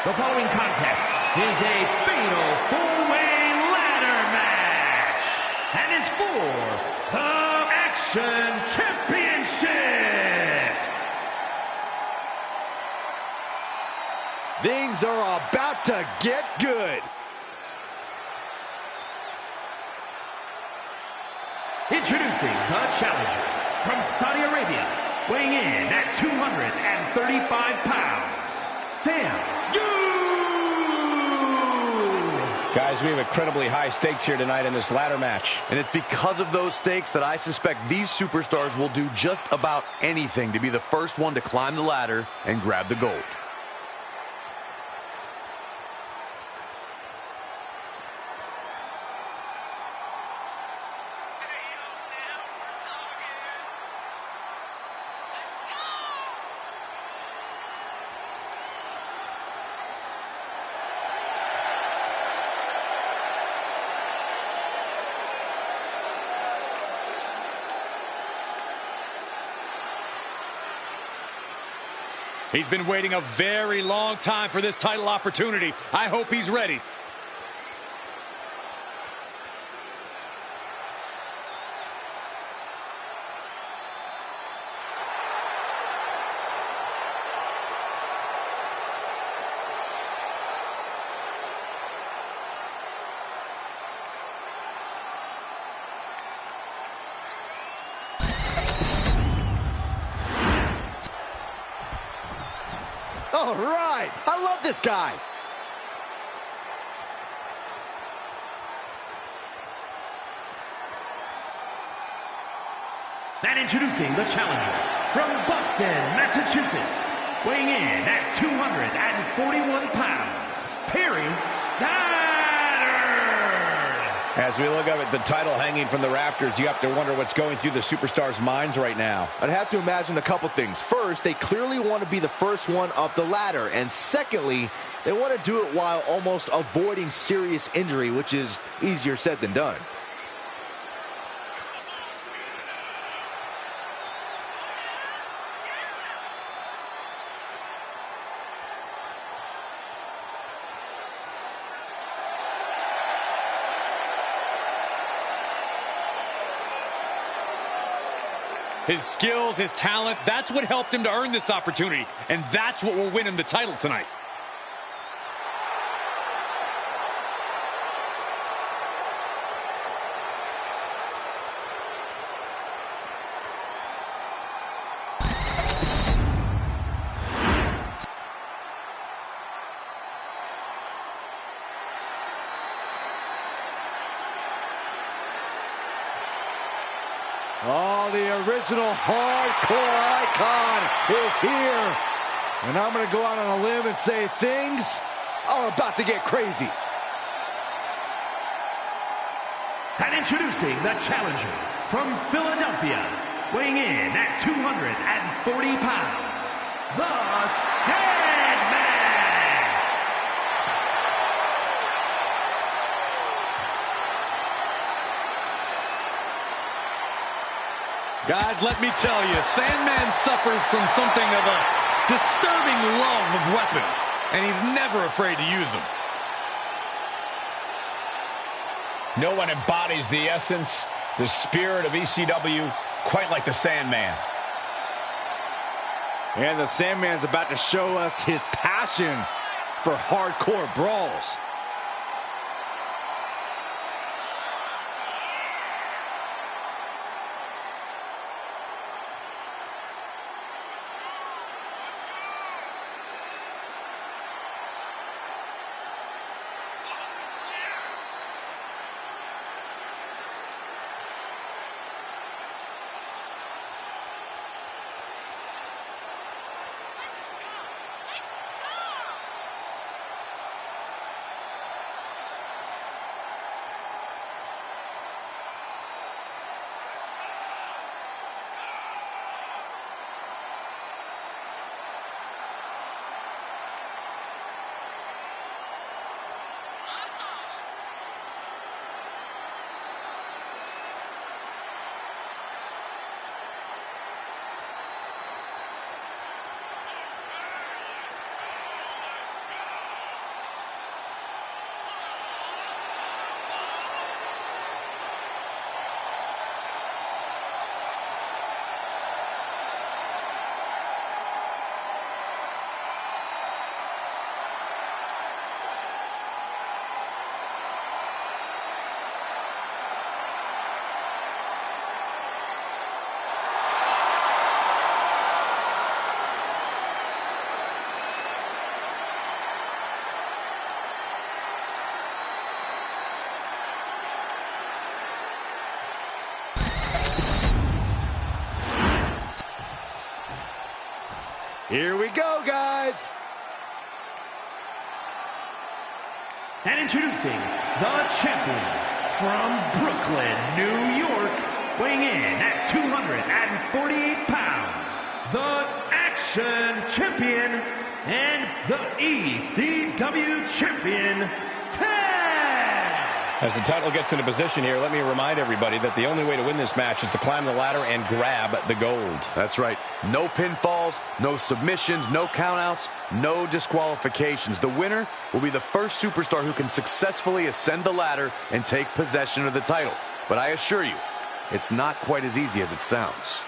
The following contest is a fatal four-way ladder match and is for the Action Championship. Things are about to get good. Introducing the challenger from Saudi Arabia, weighing in at 235 pounds, Sam Yu! Guys, we have incredibly high stakes here tonight in this ladder match. And it's because of those stakes that I suspect these superstars will do just about anything to be the first one to climb the ladder and grab the gold. He's been waiting a very long time for this title opportunity. I hope he's ready. All right, I love this guy. And introducing the challenger from Boston, Massachusetts, weighing in at 241 pounds, Perry Saturn. As we look up at the title hanging from the rafters, you have to wonder what's going through the superstars' minds right now. I'd have to imagine a couple things. First, they clearly want to be the first one up the ladder. And secondly, they want to do it while almost avoiding serious injury, which is easier said than done. His skills, his talent, that's what helped him to earn this opportunity. And that's what will win him the title tonight. Oh, the original hardcore icon is here. And I'm going to go out on a limb and say things are about to get crazy. And introducing the challenger from Philadelphia, weighing in at 240 pounds, the Sandman. Guys, let me tell you, Sandman suffers from something of a disturbing love of weapons, and he's never afraid to use them. No one embodies the essence, the spirit of ECW quite like the Sandman. And the Sandman's about to show us his passion for hardcore brawls. Here we go, guys. And introducing the champion from Brooklyn, New York, weighing in at 248 pounds, the Action Champion and the ECW Champion, As the title gets into position here, let me remind everybody that the only way to win this match is to climb the ladder and grab the gold. That's right. No pinfalls, no submissions, no countouts, no disqualifications. The winner will be the first superstar who can successfully ascend the ladder and take possession of the title. But I assure you, it's not quite as easy as it sounds.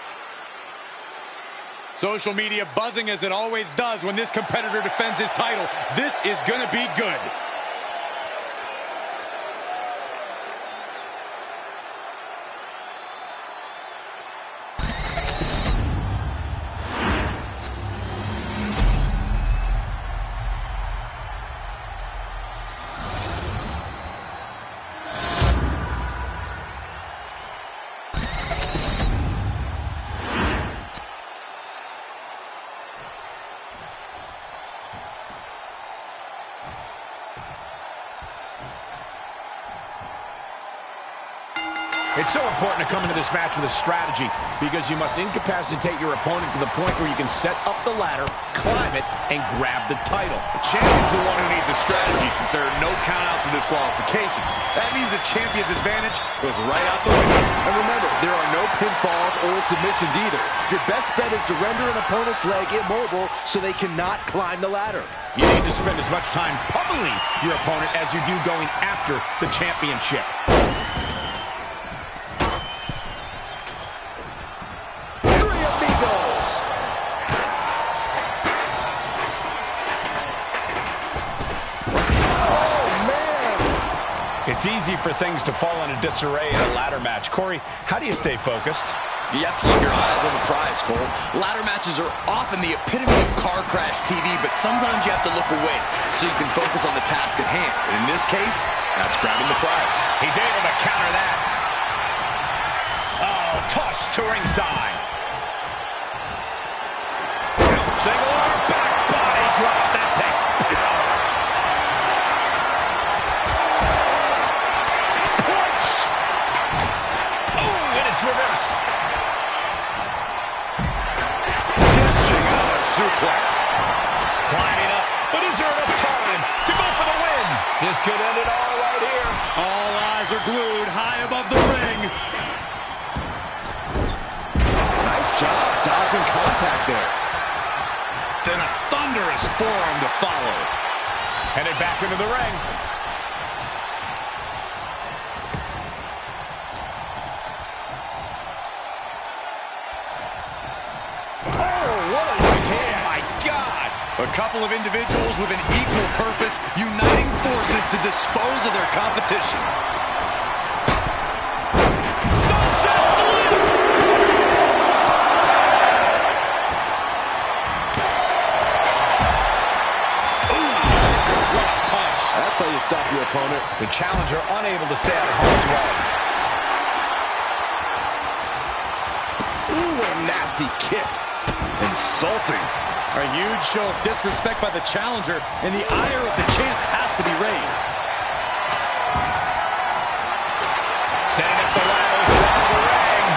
Social media buzzing as it always does when this competitor defends his title. This is going to be good. It's so important to come into this match with a strategy because you must incapacitate your opponent to the point where you can set up the ladder, climb it, and grab the title. The champion's the one who needs a strategy since there are no countouts or disqualifications. That means the champion's advantage goes right out the window. And remember, there are no pinfalls or submissions either. Your best bet is to render an opponent's leg immobile so they cannot climb the ladder. You need to spend as much time pummeling your opponent as you do going after the championship. It's easy for things to fall into disarray in a ladder match. Corey, how do you stay focused? You have to keep your eyes on the prize, Cole. Ladder matches are often the epitome of car crash TV, but sometimes you have to look away so you can focus on the task at hand. And in this case, that's grabbing the prize. He's able to counter that. Oh, tossed to ringside. Single arm, back body drop. That takes power. Punch. Oh, and it's reversed. Dishing out a suplex. Climbing up, but is there enough time to go for the win? This could end it all right here. All eyes are glued high above the ring. Nice job dodging contact there. Then a thunderous forearm to follow. Headed back into the ring. Oh, what a right hand. My God. A couple of individuals with an equal purpose, uniting forces to dispose of their competition. That's how you stop your opponent. The challenger unable to stay out of harm's way. Ooh, what a nasty kick. Insulting. A huge show of disrespect by the challenger, and the ire of the champ has to be raised. Setting up the ladder, setting the ring.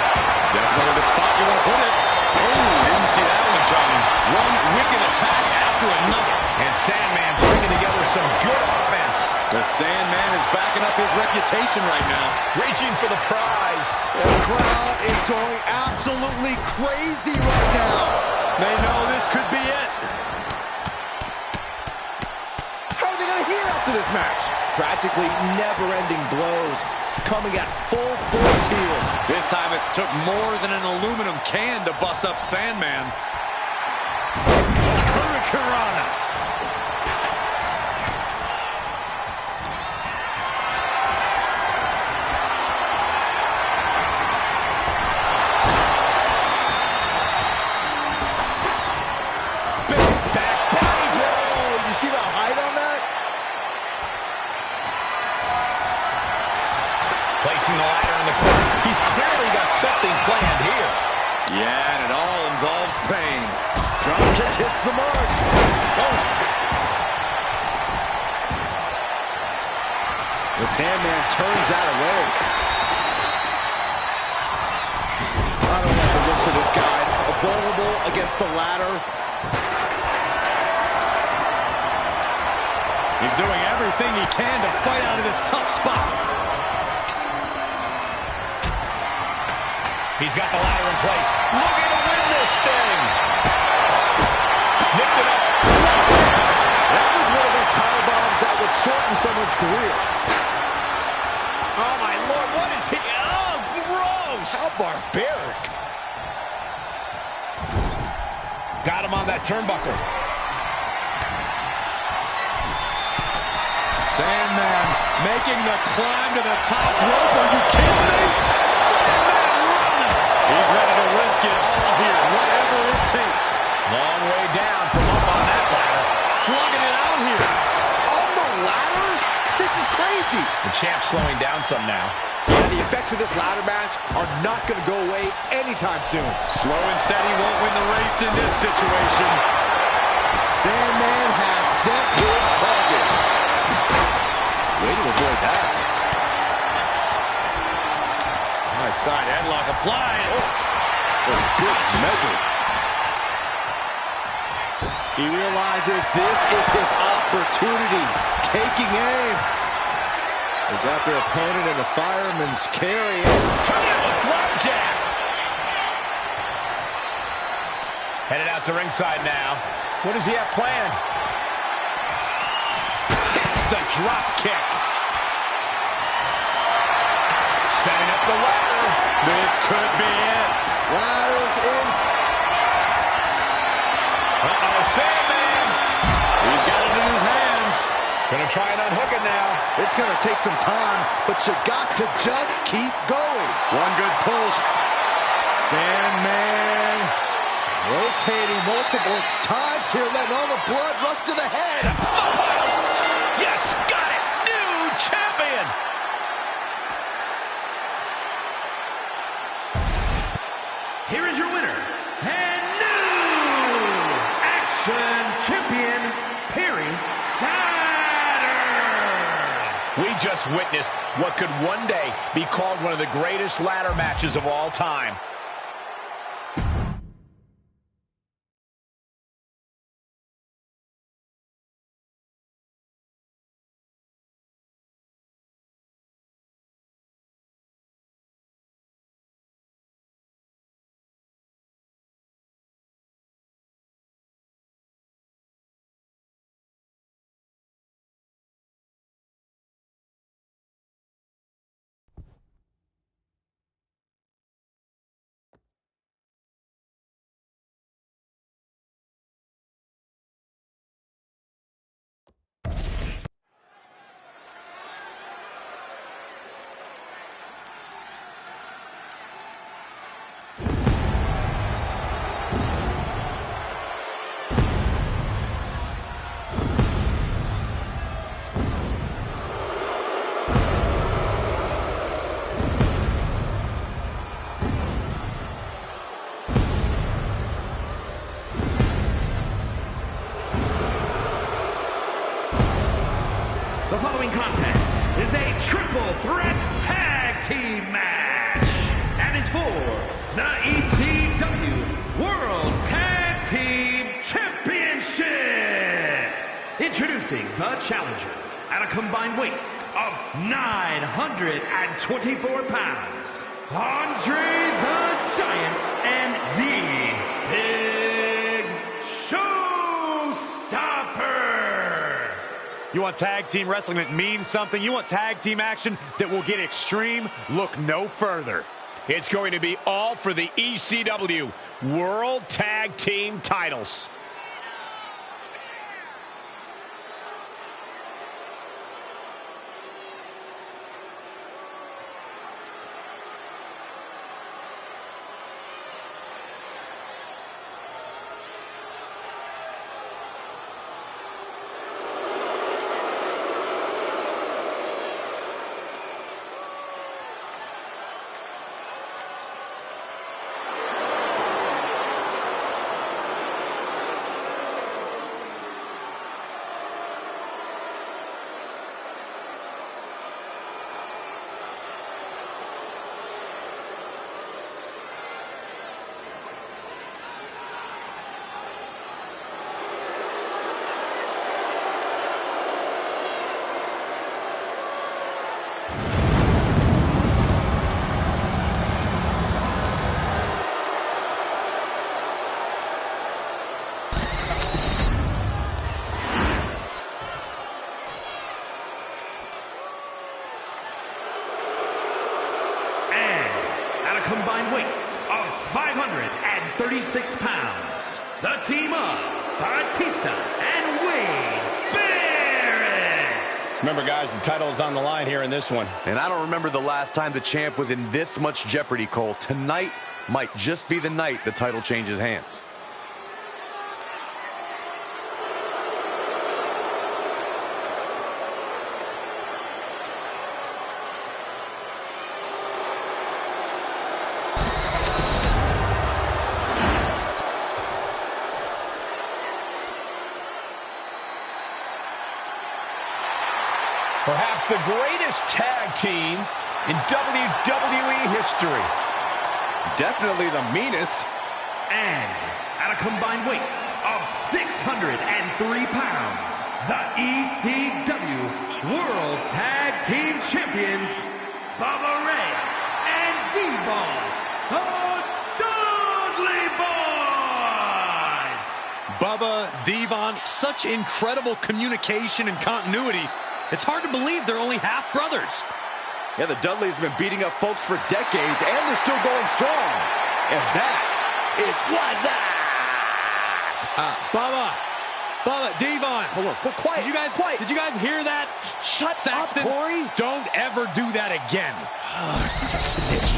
Definitely the spot you want to put it. Oh, didn't see that one coming. One wicked attack after another. And Sandman stringing together some good offense. The Sandman is backing up his reputation right now. Reaching for the prize. The crowd is going absolutely crazy right now. They know this could be it. How are they going to hear after this match? Practically never-ending blows coming at full force here. This time it took more than an aluminum can to bust up Sandman. Hurricanrana. Placing the ladder in the corner. He's clearly got something planned here. Yeah, and it all involves pain. Dropkick hits Sandman turns that away. I don't like the looks of this, guys. Vulnerable against the ladder. He's doing everything he can to fight out of this tough spot. He's got the ladder in place. Looking to win this thing. Lifted up. That was one of those power bombs that would shorten someone's career. Oh, my Lord. What is he? Oh, gross. How barbaric. Got him on that turnbuckle. Sandman making the climb to the top rope. Are you kidding me? Sandman running. He's ready to risk it all here, whatever it takes. Long way down from up on that ladder. Slugging it out here. On the ladder? This is crazy. The champ's slowing down some now. Yeah, the effects of this ladder match are not going to go away anytime soon. Slow and steady won't win the race in this situation. Sandman has set his target. Way to avoid that. Nice side headlock applied. Oh, good measure. He realizes this is his opportunity. Taking aim. They got their opponent in a fireman's carry. Turn it with flapjack. Headed out to ringside now. What does he have planned? Hits the drop kick. Setting up the ladder. This could be it. Ladder's in. Uh-oh, Sandman. He's got it in his hands. Gonna try and unhook it now. It's going to take some time, but you got to just keep going. One good pull. Sandman rotating multiple times here, letting all the blood rush to the head. Yes, got it. New champion. Here is your winner, and new Action Champion, Perry Saturn. We just witnessed what could one day be called one of the greatest ladder matches of all time. The following contest is a triple threat tag team match and is for the ECW World Tag Team Championship. Introducing the challenger at a combined weight of 924 pounds, Andre the Giant and the Big Showstopper. You want tag team wrestling that means something? You want tag team action that will get extreme? Look no further. It's going to be all for the ECW World Tag Team titles. 36 pounds, the team of Batista and Wade Barrett. Remember, guys, the title is on the line here in this one. And I don't remember the last time the champ was in this much jeopardy, Cole. Tonight might just be the night the title changes hands. Perhaps the greatest tag team in WWE history. Definitely the meanest. And at a combined weight of 603 pounds, the ECW World Tag Team Champions, Bubba Ray and D-Von, the Dudley Boys. Bubba, Devon, such incredible communication and continuity. It's hard to believe they're only half brothers. Yeah, the Dudleys have been beating up folks for decades, and they're still going strong. And that is what's up. Bubba, Devon. Hold on, but quiet. Did you guys hear that? Shut Saxton, up, Corey. Don't ever do that again. Oh, such a snitch.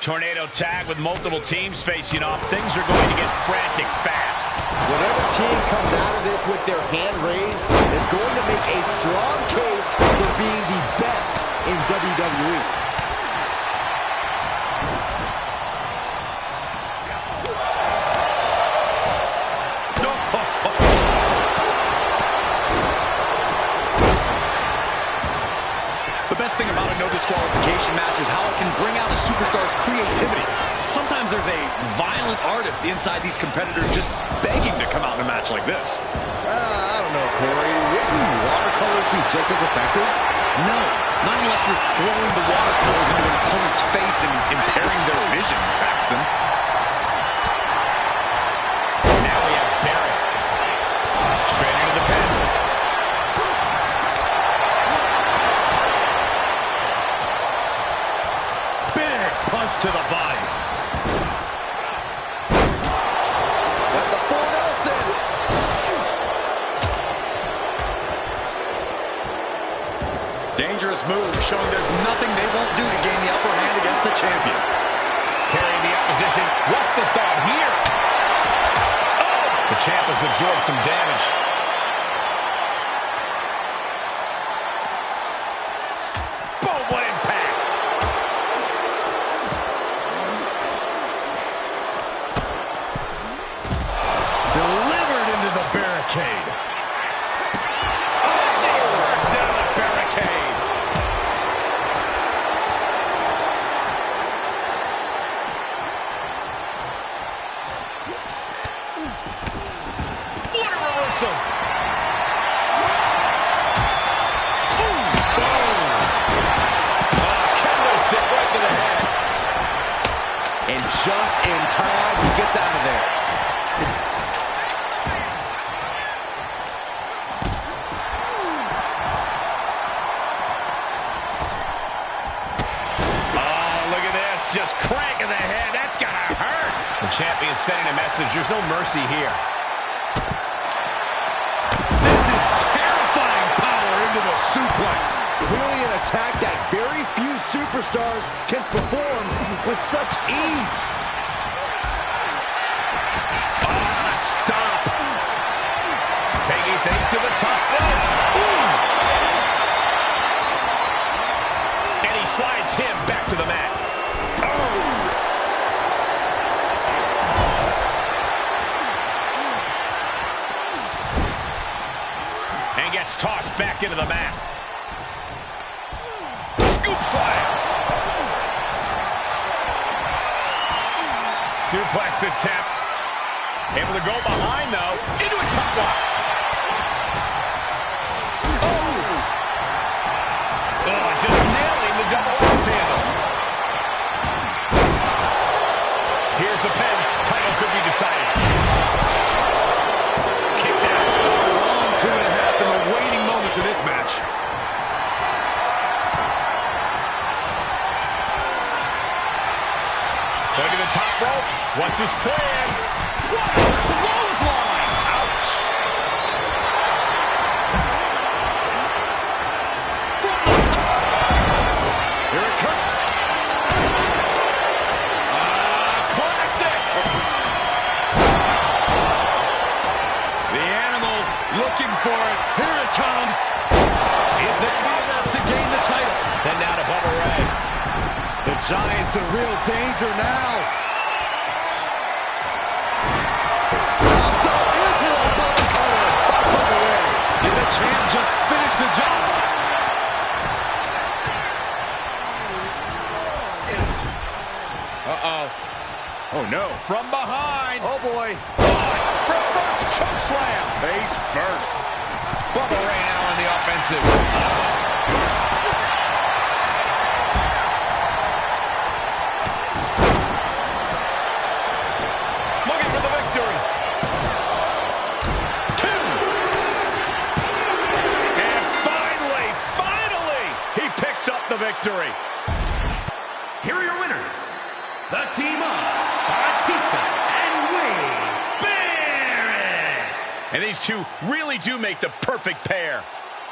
Tornado tag with multiple teams facing off. Things are going to get frantic fast. Whatever team comes out of this with their hand raised is going to make a strong case for being the best in WWE. The best thing about a no disqualification match is how it can bring out a superstar's creativity. Sometimes there's a violent artist inside these competitors just begging to come out in a match like this. I don't know, Corey. Wouldn't watercolors be just as effective? No, not unless you're throwing the watercolors into an opponent's face and impairing their vision, Saxton. Now we have Barrett. Straight into the pen. Punch to the body. Got the full Nelson. Dangerous move, showing there's nothing they won't do to gain the upper hand against the champion. Carrying the opposition. What's the thought here? Oh! The champ has absorbed some damage. Boom, what impact! Delivered into the barricade. Oh, they burst down the barricade. What a reversal. Boom. Kendo stick right to the head. And just in time, he gets out of there. Just cranking the head. That's gonna hurt. The champion sending a message. There's no mercy here. This is terrifying power into the suplex. Clearly an attack that very few superstars can perform with such ease. Stop. Taking things to the top. Ooh. And he slides him back to the mat. And gets tossed back into the mat. Scoop slam. Suplex attempt. Able to go behind, though. Into a top lock. What's his plan? What a clothesline! Ouch! From the top. Here it comes. Classic! The animal looking for it. Here it comes. Enough to gain the title. Then now to Bubba Ray. The Giant's in real danger now. Into the Bubba Cutter by Bubba Ray. Did the champ just finish the job? Uh-oh. Oh, no. From behind. Oh, boy. Reverse choke slam. Face first. Bubba Ray now on the offensive. Looking for the victory. 2. And finally, he picks up the victory. Here are your winners. The team of Batista and Wade Barrett. And these two really do make the perfect pair.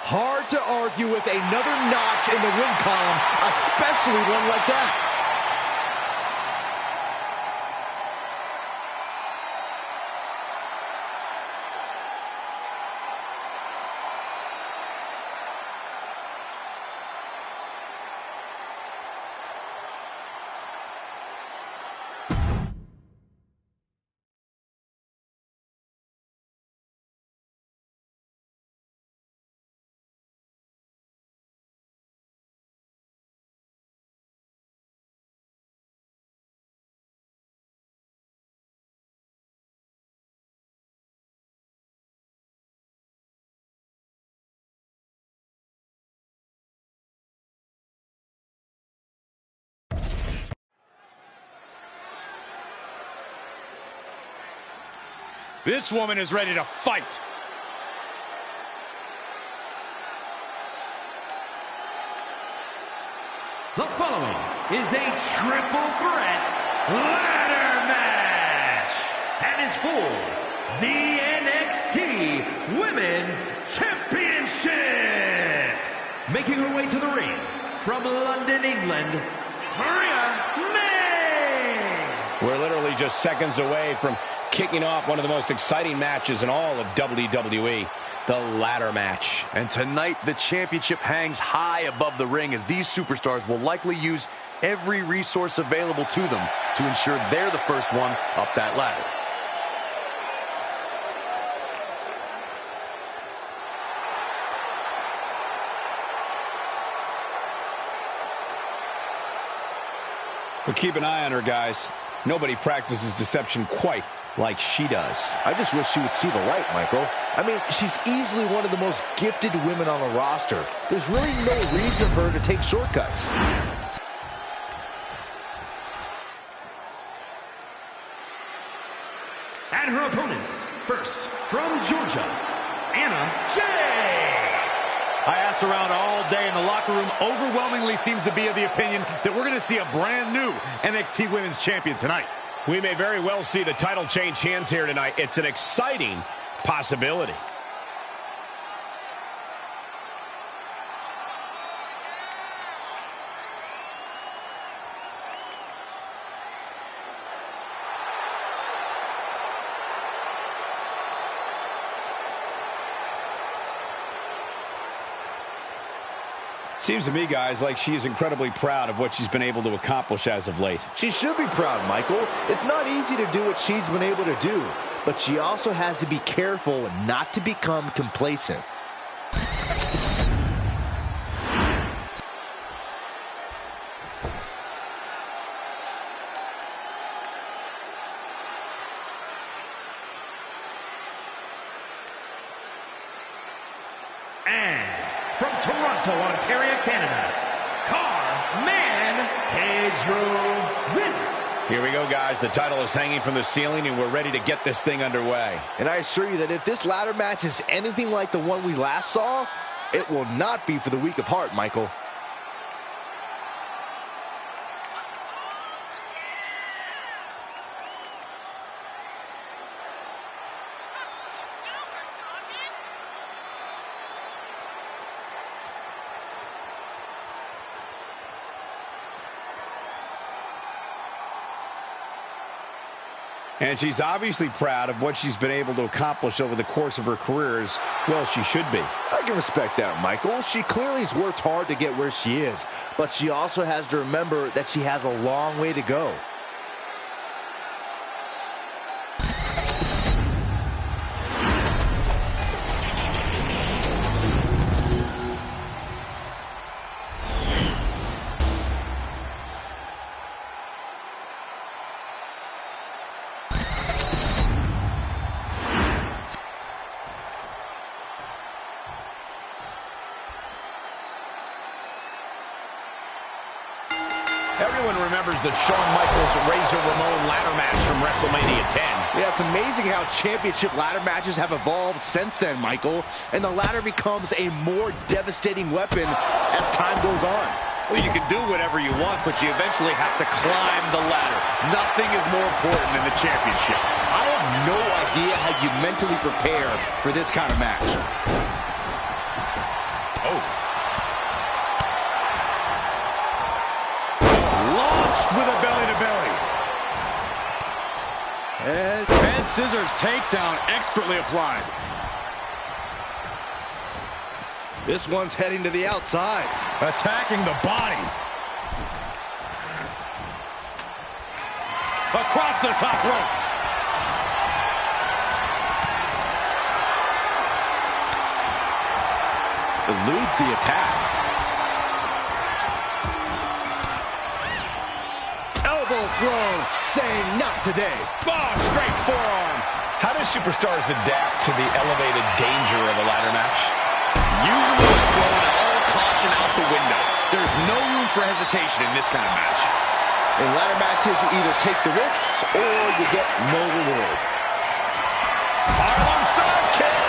Hard to argue with another notch in the win column, especially one like that. This woman is ready to fight. The following is a triple threat ladder match and is for the NXT Women's Championship. Making her way to the ring from London, England, Maria May. We're literally just seconds away from kicking off one of the most exciting matches in all of WWE, the ladder match. And tonight, the championship hangs high above the ring as these superstars will likely use every resource available to them to ensure they're the first one up that ladder. But keep an eye on her, guys. Nobody practices deception quite like she does. I just wish she would see the light, Michael. I mean, she's easily one of the most gifted women on the roster. There's really no reason for her to take shortcuts. And her opponents, first from Georgia, Anna Jay. I asked around all day, and the locker room overwhelmingly seems to be of the opinion that we're going to see a brand new NXT Women's Champion tonight. We may very well see the title change hands here tonight. It's an exciting possibility. Seems to me, guys, like she is incredibly proud of what she's been able to accomplish as of late. She should be proud, Michael. It's not easy to do what she's been able to do, but she also has to be careful not to become complacent. And from Toronto, Ontario, Canada, Carman Pedro Vince. Here we go, guys. The title is hanging from the ceiling, and we're ready to get this thing underway. And I assure you that if this ladder match is anything like the one we last saw, it will not be for the weak of heart, Michael. And she's obviously proud of what she's been able to accomplish over the course of her career, as well she should be. I can respect that, Michael. She clearly has worked hard to get where she is, but she also has to remember that she has a long way to go. Everyone remembers the Shawn Michaels Razor Ramon ladder match from WrestleMania 10. Yeah, it's amazing how championship ladder matches have evolved since then, Michael. And the ladder becomes a more devastating weapon as time goes on. Well, you can do whatever you want, but you eventually have to climb the ladder. Nothing is more important than the championship. I have no idea how you mentally prepare for this kind of match. Oh. With a belly-to-belly. And scissors takedown expertly applied. This one's heading to the outside. Attacking the body. Across the top rope. Eludes the attack. Throw, saying not today. Oh, straight forearm. How do superstars adapt to the elevated danger of a ladder match? Usually by throwing all caution out the window. There's no room for hesitation in this kind of match. In ladder matches, you either take the risks or you get no reward. Harlem sidekick.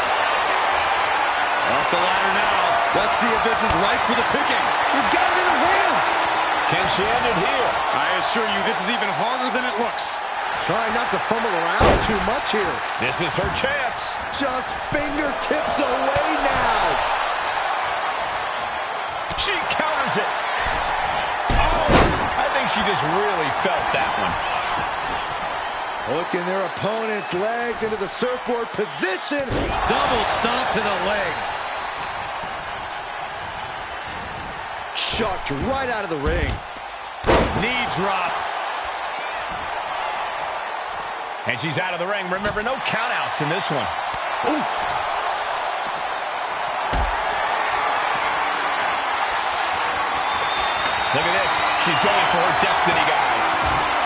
Off the ladder now. Let's see if this is right for the picking. He's got it in the hands. Can she end it here? I assure you, this is even harder than it looks. Trying not to fumble around too much here. This is her chance. Just fingertips away now. She counters it. Oh, I think she just really felt that one. Hooking their opponent's legs into the surfboard position. Double stomp to the legs. Chucked right out of the ring. Knee drop. And she's out of the ring. Remember, no countouts in this one. Oof. Look at this. She's going for her destiny, guys.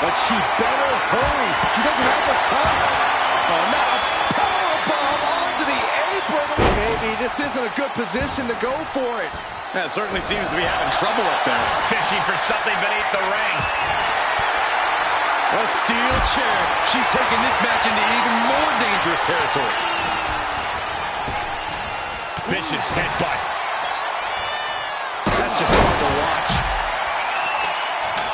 But she better hurry. She doesn't have much time. Oh, now a powerbomb onto the apron. Maybe this isn't a good position to go for it. That certainly seems to be having trouble up there. Fishing for something beneath the ring. A steel chair. She's taking this match into even more dangerous territory. Vicious headbutt. That's just fun to watch.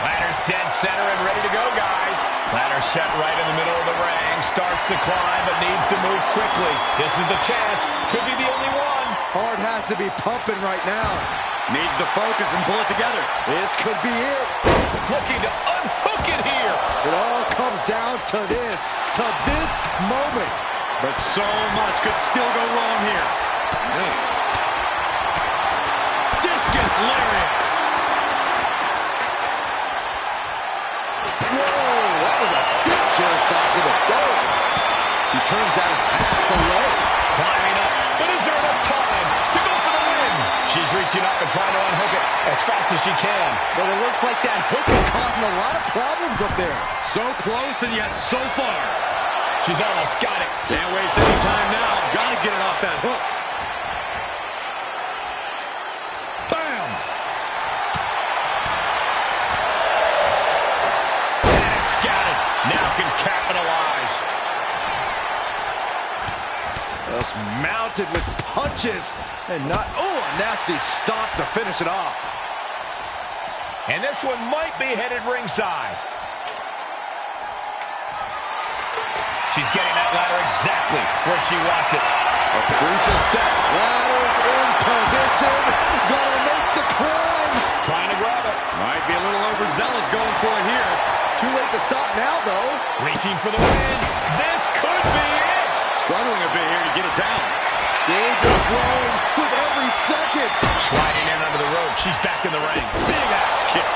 Ladder's dead center and ready to go, guys. Ladder set right in the middle of the ring. Starts to climb, but needs to move quickly. This is the chance. Could be the only one. Heart has to be pumping right now. Needs to focus and pull it together. This could be it. Looking to unhook it here. It all comes down to this moment. But so much could still go wrong here. Discus lariat. Whoa, that was a stiff chair shot to the throat. She turns that attack away. Climbing up, but is there enough time to go for the win? She's reaching up and trying to unhook it as fast as she can. But it looks like that hook is causing a lot of problems up there. So close and yet so far. She's almost got it. Can't waste any time now. Gotta get it off that hook. Bam! And it's got it. Now can capitalize. Just mounted with punches and not, oh, a nasty stop to finish it off. And this one might be headed ringside. She's getting that ladder exactly where she wants it. A crucial step. Ladder's in position. Gonna make the climb. Trying to grab it. Might be a little overzealous going for it here. Too late to stop now, though. Reaching for the win. This could be it. Struggling a bit here to get it down. Danger growing with every second. Sliding in under the rope. She's back in the ring. Big axe kick.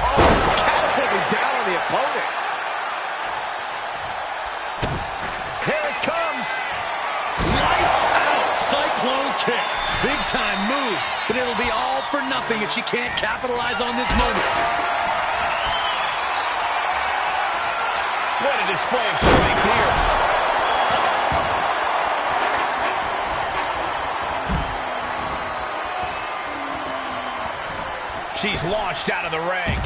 Oh, catapulting down on the opponent. Here it comes. Lights out. Cyclone kick. Big time move, but it'll be all for nothing if she can't capitalize on this moment. What a display of strength here. She's launched out of the ring.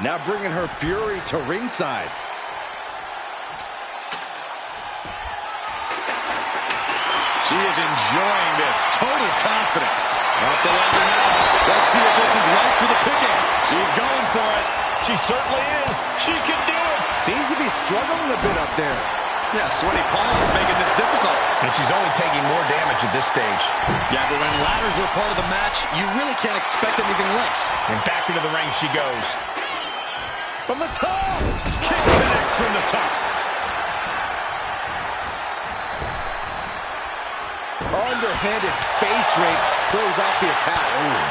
Now bringing her fury to ringside. She is enjoying this. Total confidence. Off the ladder now. Let's see if this is right for the picking. She's going for it. She certainly is. She can do it. Seems to be struggling a bit up there. Yeah, sweaty palms making this difficult. And she's only taking more damage at this stage. Yeah, but when ladders are part of the match, you really can't expect anything less. And back into the ring she goes. From the top. Kick connects from the top. Underhanded face rake throws off the attack. Ooh.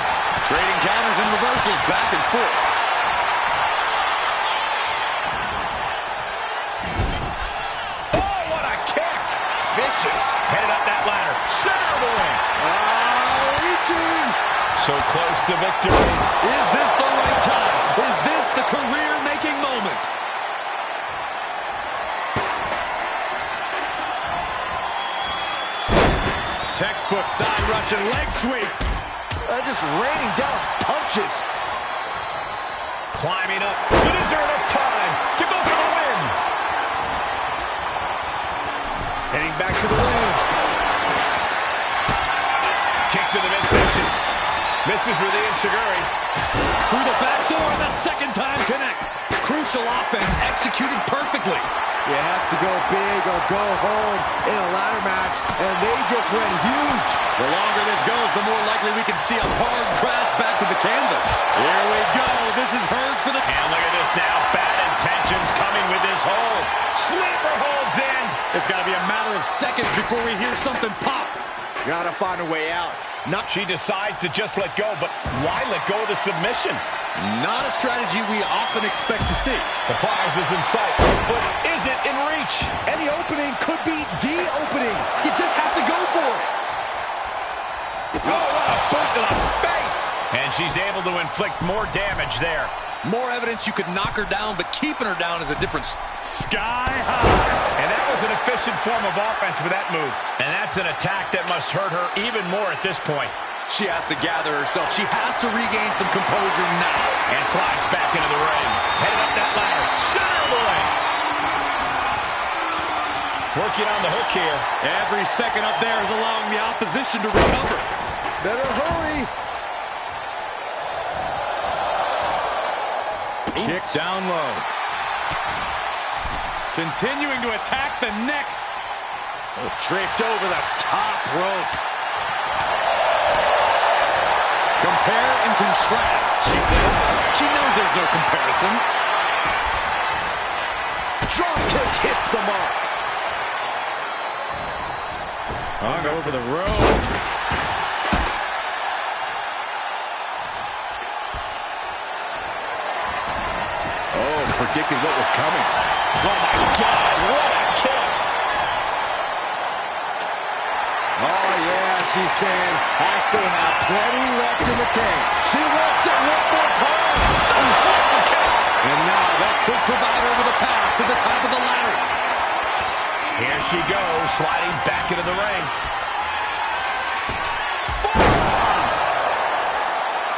Trading counters and reversals back and forth. Oh, what a kick! Vicious. Headed up that ladder. Center of the ring. Reaching. So close to victory. Is this the right time? Is this the career-making moment? Textbook side Russian leg sweep. Just raining down punches. Climbing up. But is there enough time to go for the win? Heading back to the ring. Kick to the midsection. Misses with the enziguri. Through the back door, and the second time connects. Crucial offense executed perfectly. You have to go big or go home in a ladder match, and they just went huge. The longer this goes, the more likely we can see a hard crash back to the canvas. Here we go. This is hers for the... And look at this now. Bad intentions coming with this hold. Sleeper holds in. It's got to be a matter of seconds before we hear something pop. Gotta find a way out. She decides to just let go, but why let go of the submission? Not a strategy we often expect to see. The prize is in sight, but is it in reach? Any opening could be the opening. You just have to go for it. Oh, what a boot to the face! And she's able to inflict more damage there. More evidence you could knock her down, but keeping her down is a difference. Sky high. And that was an efficient form of offense with that move. And that's an attack that must hurt her even more at this point. She has to gather herself. She has to regain some composure now. And slides back into the ring. Headed up that ladder. Center of the ring. Working on the hook here. Every second up there is allowing the opposition to recover. Better hurry. Kick down low. Continuing to attack the neck. Oh, draped over the top rope. Compare and contrast, she says. She knows there's no comparison. Drop kick hits the mark. Hung over the rope. Oh, predicted what was coming. Oh, my God, what a kick. Oh, yeah, she's saying, I still have plenty left in the tank. She wants it one more time. And now that could provide her with a path to the top of the ladder. Here she goes, sliding back into the ring.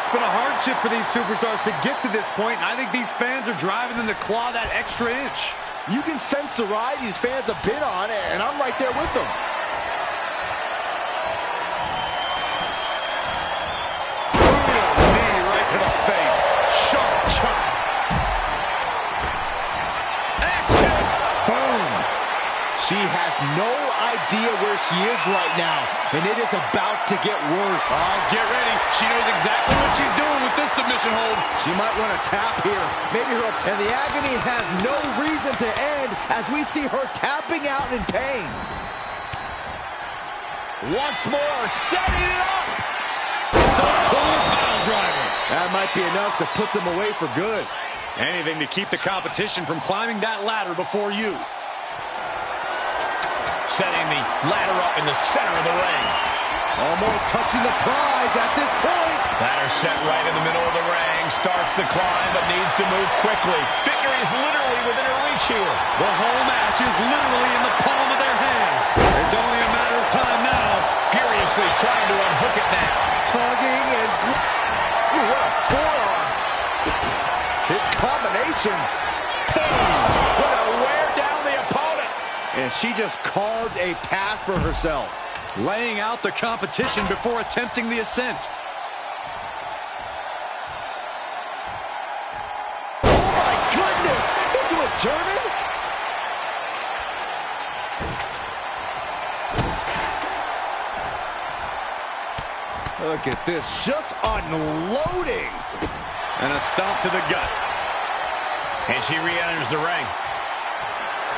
It's been a hardship for these superstars to get to this point, and I think these fans are driving them to claw that extra inch. You can sense the ride these fans have been on, and I'm right there with them. Knee right to the face. Sharp chop. Axe kick. Boom. She has no idea where she is right now, and it is about to get worse. Oh, get ready. She knows exactly what she's doing with this submission hold. She might run a tap here. Maybe her, and the agony has no reason to end as we see her tapping out in pain. Once more, setting it up. Stone Cold pile driver. That might be enough to put them away for good. Anything to keep the competition from climbing that ladder before you. Setting the ladder up in the center of the ring. Almost touching the prize at this point. Ladder set right in the middle of the ring. Starts to climb, but needs to move quickly. Victory is literally within her reach here. The whole match is literally in the palm of their hands. It's only a matter of time now. Furiously trying to unhook it now. Tugging and... Ooh, what a forearm. Hit combination. Boom! What a wear down the opponent. And she just carved a path for herself. Laying out the competition before attempting the ascent. Oh my goodness! Into a German? Look at this, just unloading. And a stomp to the gut. And she re-enters the ring.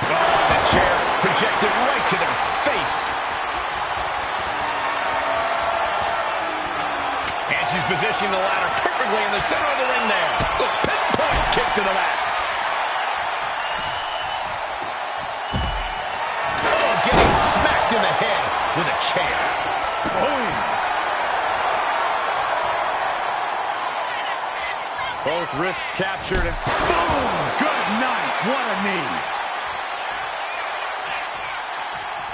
Oh, the chair projected right to their face. And she's positioning the ladder perfectly in the center of the ring there. A pinpoint kick to the mat. Oh, getting smacked in the head with a chair. Boom. Both wrists captured and boom! Good night. What a knee.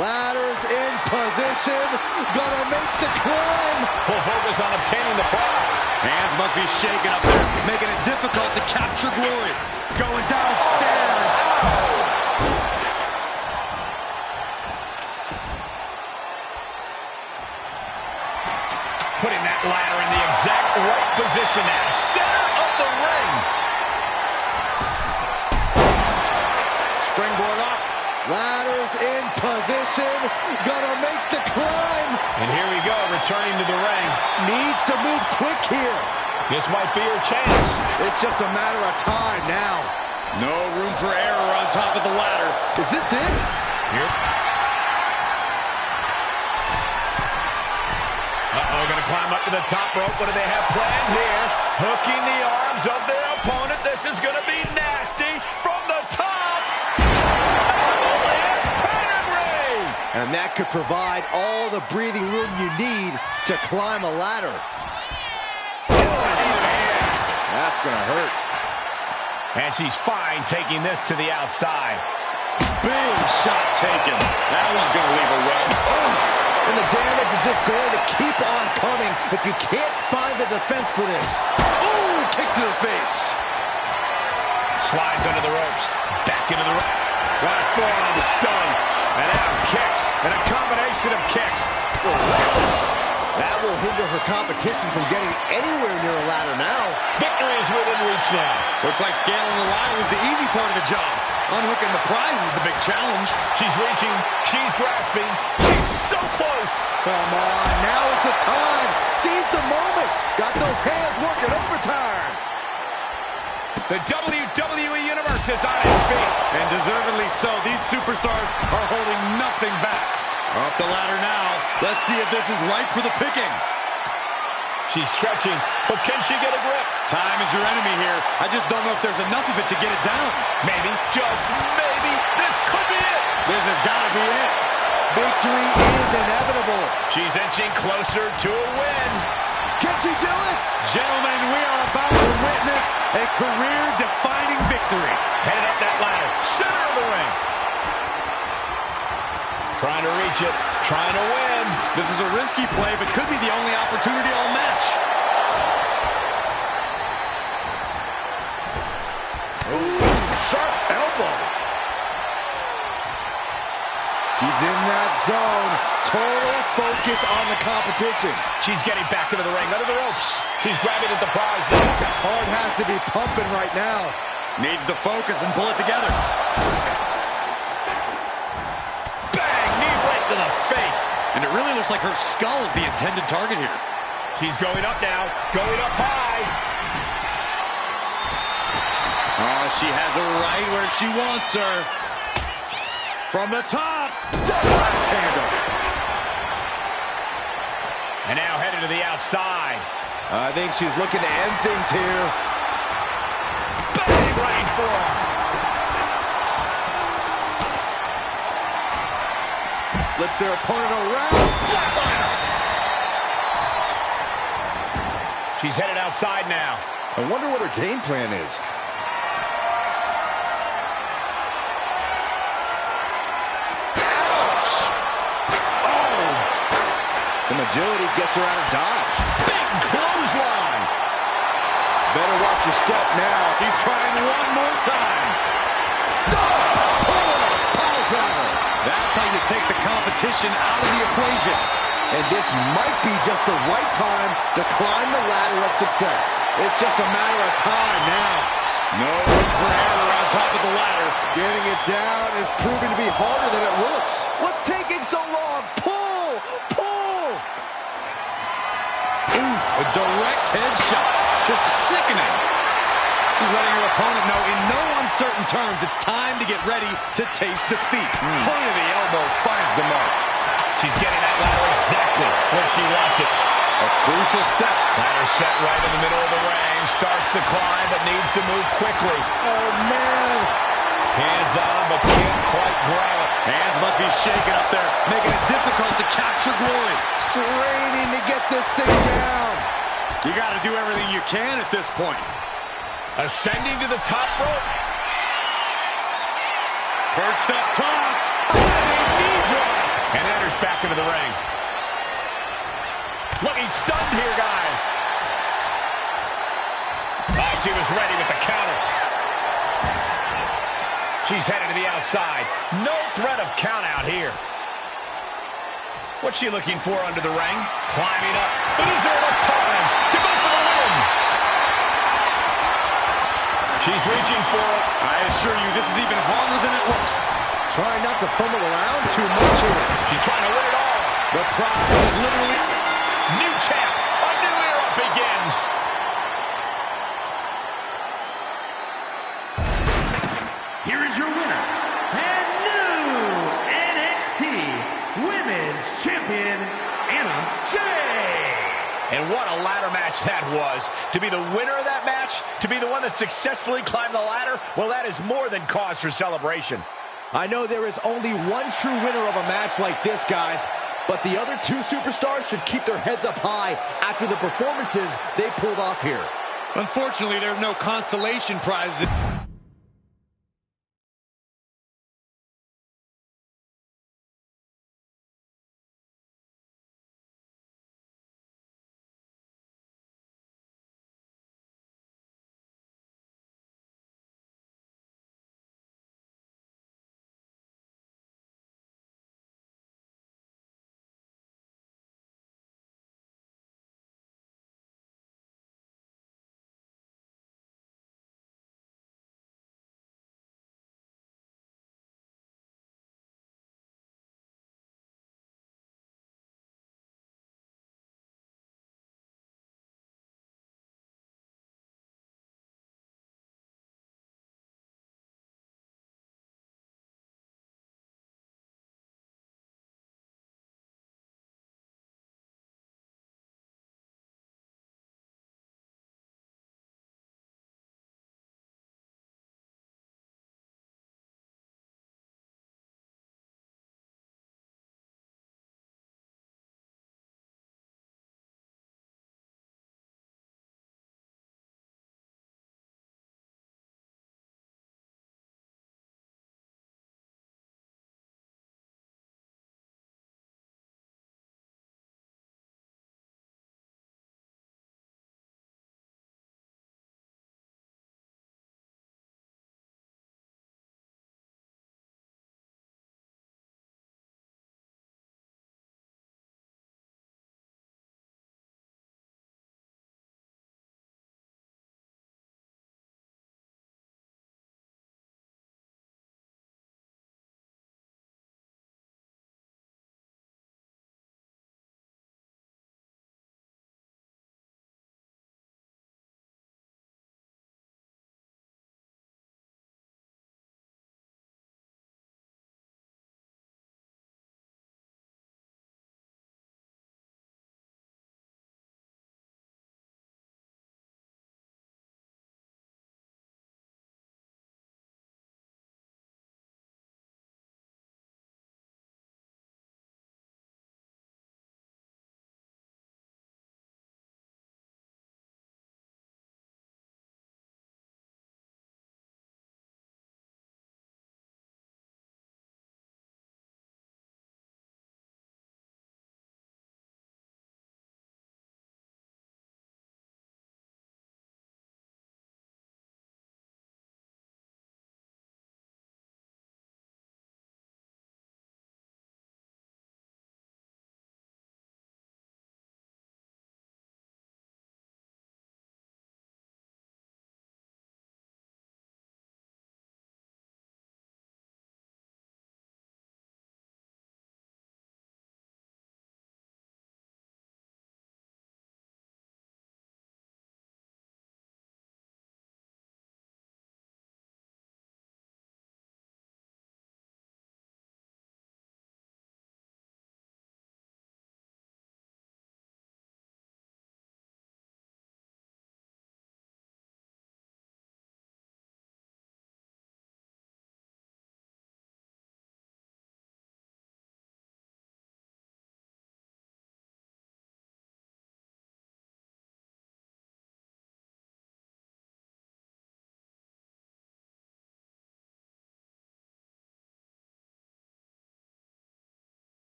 Ladders in position. Gonna make the climb. Full focus on obtaining the prize. Hands must be shaken up there, making it difficult to capture glory. Going downstairs. Putting that ladder in the exact right position now. Center of the ring. Springboard up. Ladders in position. Gonna make the climb. And here we go, returning to the ring. Needs to move quick here. This might be her chance. It's just a matter of time now. No room for error on top of the ladder. Is this it? Here. Uh-oh, gonna climb up to the top rope. What do they have planned here? Hooking the arms of their opponent. This is gonna be nasty from the top. And that could provide all the breathing room you need to climb a ladder. That's gonna hurt. And she's fine taking this to the outside. Big shot taken. That one's going to leave a well. And the damage is just going to keep on coming if you can't find the defense for this. Ooh, kick to the face. Slides under the ropes. Back into the ring. What a forearm stun. And now kicks. And a combination of kicks. Relentless. That will hinder her competition from getting anywhere near a ladder now. Victory is within reach now. Looks like scaling the ladder was the easy part of the job. Unhooking the prize is the big challenge. She's reaching. She's grasping. She's so close. Come on, now is the time. Seize the moment. Got those hands working overtime. The WWE Universe is on its feet. And deservedly so. These superstars are holding nothing back. Up the ladder now. Let's see if this is ripe for the picking. She's stretching, but can she get a grip? Time is your enemy here. I just don't know if there's enough of it to get it down. Maybe, just maybe, this could be it. This has got to be it. Victory is inevitable. She's inching closer to a win. Can she do it? Gentlemen, we are about to witness a career-defining victory. Headed up that ladder, center of the ring. Trying to reach it, trying to win. This is a risky play, but could be the only opportunity all match. Ooh, sharp elbow. She's in that zone. Total focus on the competition. She's getting back into the ring, under the ropes. She's grabbing at the prize now. Heart has to be pumping right now. Needs to focus and pull it together. Bang! And it really looks like her skull is the intended target here. She's going up now, going up high. Oh, she has her right where she wants her. From the top. Double axe handle. And now headed to the outside. I think she's looking to end things here. Bang, right forearm. Flips their opponent around. Flatliner. She's headed outside now. I wonder what her game plan is. Ouch! Oh! Some agility gets her out of dodge. Big clothesline. Better watch your step now. She's trying one more time. Power driver. That's how you take the competition out of the equation. And this might be just the right time to climb the ladder of success. It's just a matter of time now. No room for error on top of the ladder. Getting it down is proving to be harder than it looks. What's taking so long? Pull! Pull! Ooh, a direct headshot. Just sickening. She's letting her opponent know in no uncertain terms it's time to get ready to taste defeat. Point of the elbow finds the mark. She's getting that ladder exactly where she wants it. A crucial step. Ladder set right in the middle of the ring. Starts to climb, but needs to move quickly. Oh, man. Hands on, but can't quite grab it. Hands must be shaking up there, making it difficult to capture glory. Straining to get this thing down. You got to do everything you can at this point. Ascending to the top rope. Perched up top. Knee drop. And enters back into the ring. Looking stunned here, guys. Oh, she was ready with the counter. She's headed to the outside. No threat of count out here. What's she looking for under the ring? Climbing up. But is there enough time to go for the win? She's reaching for it. I assure you, this is even harder than it looks. Trying not to fumble around too much here. She's trying to win it all. The prize is literally... New champ. A new era begins. Here is your winner, and new NXT Women's Champion, Anna Jay. And what a ladder match that was. To be the winner of that match, to be the one that successfully climbed the ladder, well, that is more than cause for celebration. I know there is only one true winner of a match like this, guys, but the other two superstars should keep their heads up high after the performances they pulled off here. Unfortunately, there are no consolation prizes.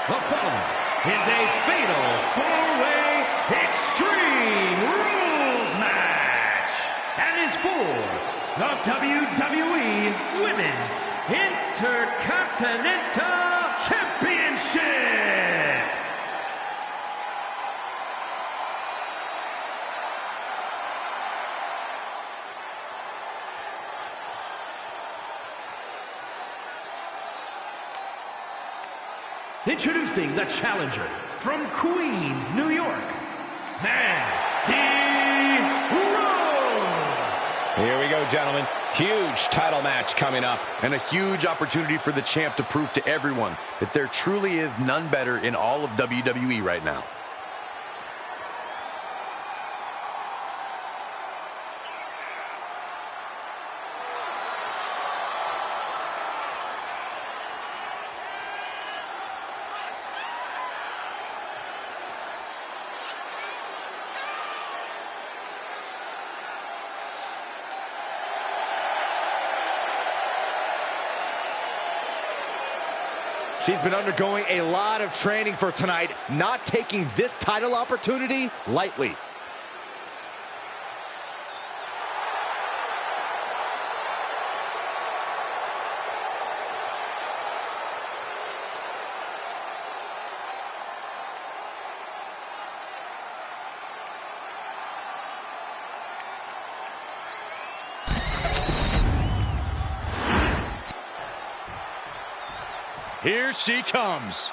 The following is a fatal four-way Extreme Rules match and is for the WWE Women's Intercontinental Championship. Introducing the challenger from Queens, New York, Mandy Rose. Here we go, gentlemen. Huge title match coming up. And a huge opportunity for the champ to prove to everyone that there truly is none better in all of WWE right now. She's been undergoing a lot of training for tonight, not taking this title opportunity lightly. Here she comes.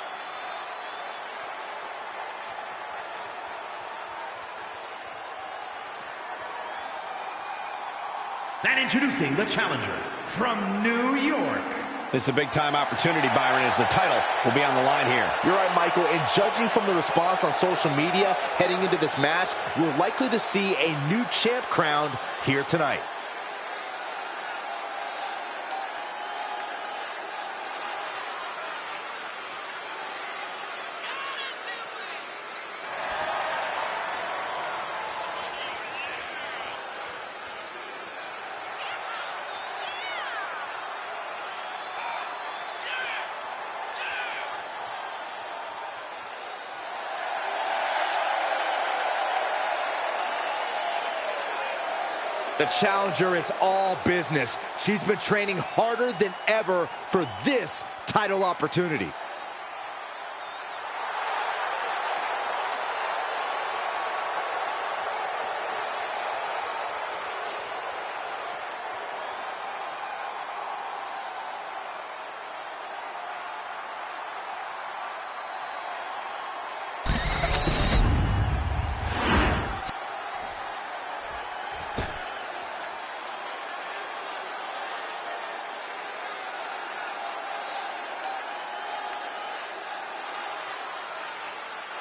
And introducing the challenger from New York. This is a big-time opportunity, Byron, as the title will be on the line here. You're right, Michael, and judging from the response on social media heading into this match, we're likely to see a new champ crowned here tonight. The challenger is all business. She's been training harder than ever for this title opportunity.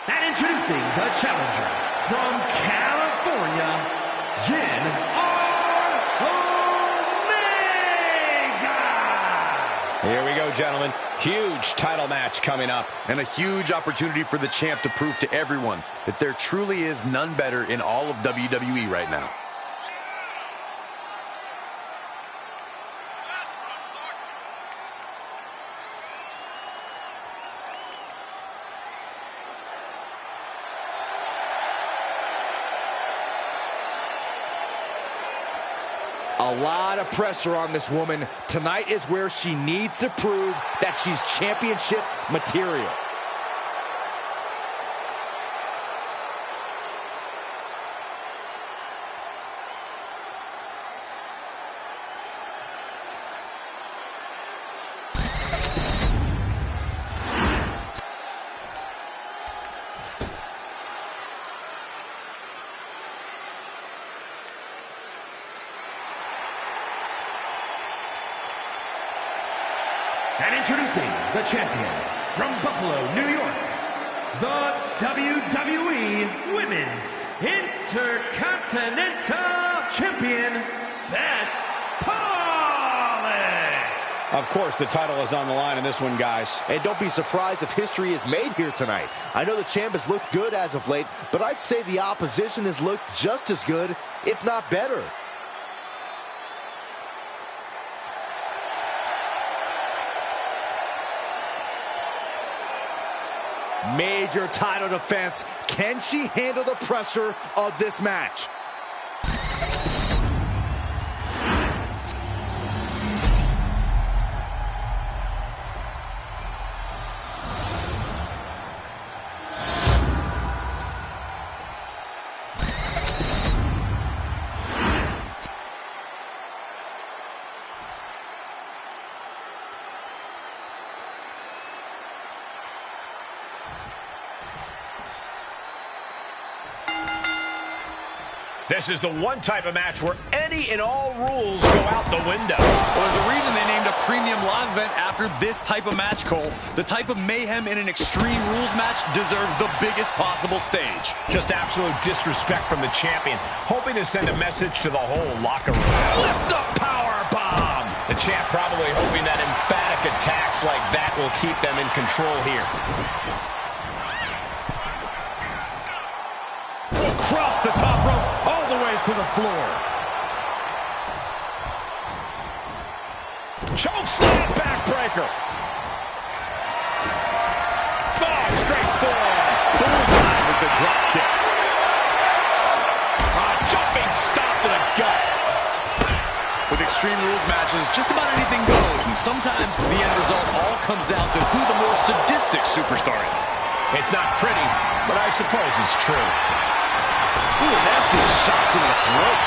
And introducing the challenger from California, Jen Omega. Here we go, gentlemen. Huge title match coming up. And a huge opportunity for the champ to prove to everyone that there truly is none better in all of WWE right now. A lot of pressure on this woman. Tonight is where she needs to prove that she's championship material. And introducing the champion from Buffalo, New York, the WWE Women's Intercontinental Champion, Beth Phoenix. Of course, the title is on the line in this one, guys. And don't be surprised if history is made here tonight. I know the champ has looked good as of late, but I'd say the opposition has looked just as good, if not better. Major title defense. Can she handle the pressure of this match? This is the one type of match where any and all rules go out the window. Well, there's a reason they named a premium live event after this type of match, Cole. The type of mayhem in an Extreme Rules match deserves the biggest possible stage. Just absolute disrespect from the champion, hoping to send a message to the whole locker room. Lift the power bomb! The champ probably hoping that emphatic attacks like that will keep them in control here. Across the top rope, all the way to the floor. Choke slam backbreaker. Oh, straight forearm. Bullseye with the drop kick. Jumping stop to the gut. With Extreme Rules matches, just about anything goes, and sometimes the end result all comes down to who the more sadistic superstar is. It's not pretty, but I suppose it's true. Ooh, a nasty shot to the throat.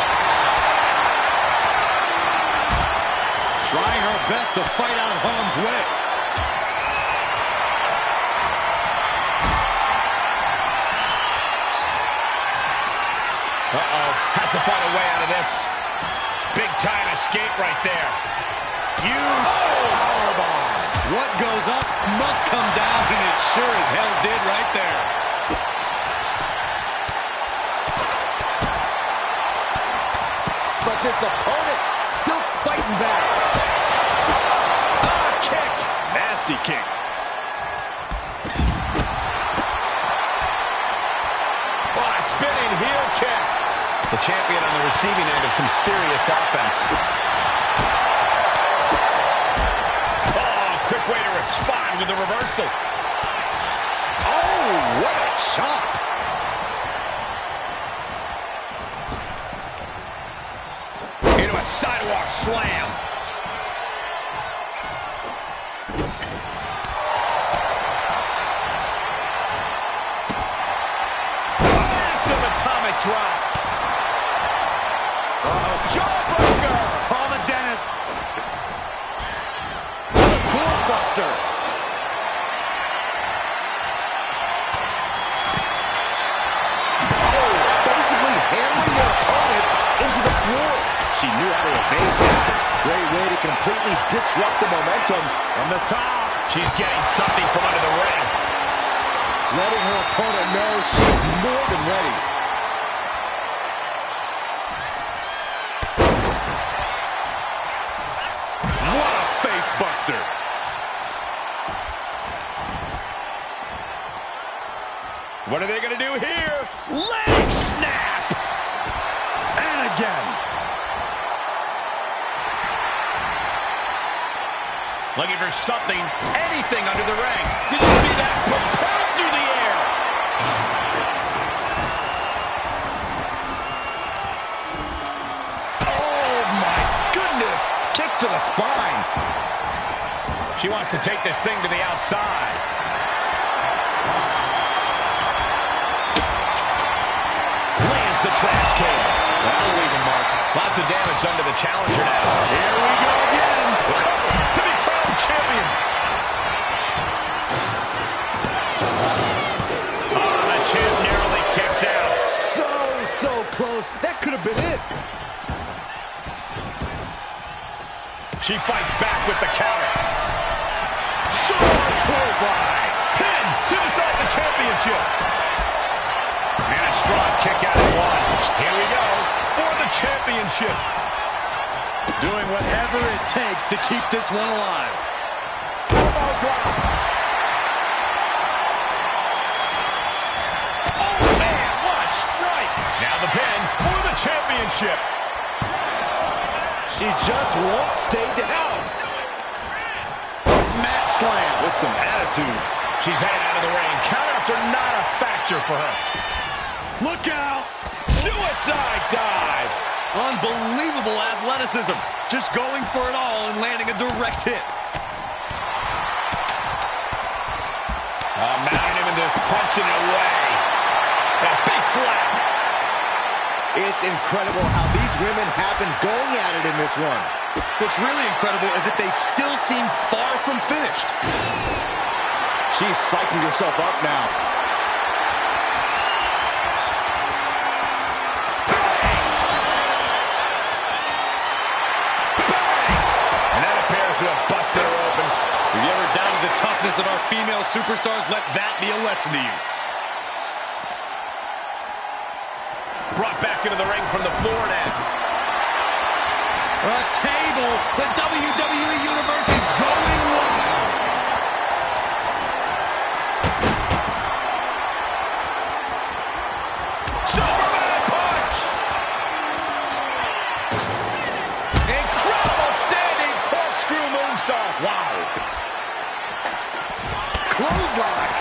Trying her best to fight out of harm's way. Uh-oh, has to find a way out of this. Big time escape right there. Powerbomb. What goes up must come down, and it sure as hell did right there. But this opponent still fighting back. Kick. Nasty kick. Spinning heel kick. The champion on the receiving end of some serious offense. Oh, quick way to respond with a reversal. Oh, what a chop. Into a sidewalk slam. Massive atomic drop. Jawbreaker. Paula Dennis. Bullbuster. Basically hammering their opponent into the floor. She knew how to evade that. Great way to completely disrupt the momentum. From the top. She's getting something from under the ring. Letting her opponent know she's more than ready. What a face buster. What are they going to do here? Leg snap! And again. Looking for something, anything under the ring. Did you see that? Propelled through the air. Oh my goodness! Kick to the spine. She wants to take this thing to the outside. Lands the trash can. That'll leave a mark. Lots of damage under the challenger now. Here we go again. To be crowned champion. Oh, the champ narrowly kicks out. So close. That could have been it. She fights back with the counter. Sword clothesline. Pin to decide the championship. And a strong kick out at one. Here we go for the championship. Doing whatever it takes to keep this one alive. Elbow drop. Oh, man, what a strike. Now the pin for the championship. She just won't stay down. Mat slam with some attitude. She's headed out of the ring. Countouts are not a factor for her. Look out! Suicide dive! Unbelievable athleticism. Just going for it all and landing a direct hit. Mounting him and just punching it away. A big slap. It's incredible how these women have been going at it in this one. What's really incredible is that they still seem far from finished. She's psyching herself up now. And that appears to have busted her open. If you ever doubted the toughness of our female superstars, let that be a lesson to you. Brought back into the ring from the floor now. A table. The WWE Universe is going wild. Superman punch! Incredible standing corkscrew moonsault. Wow. Clothesline.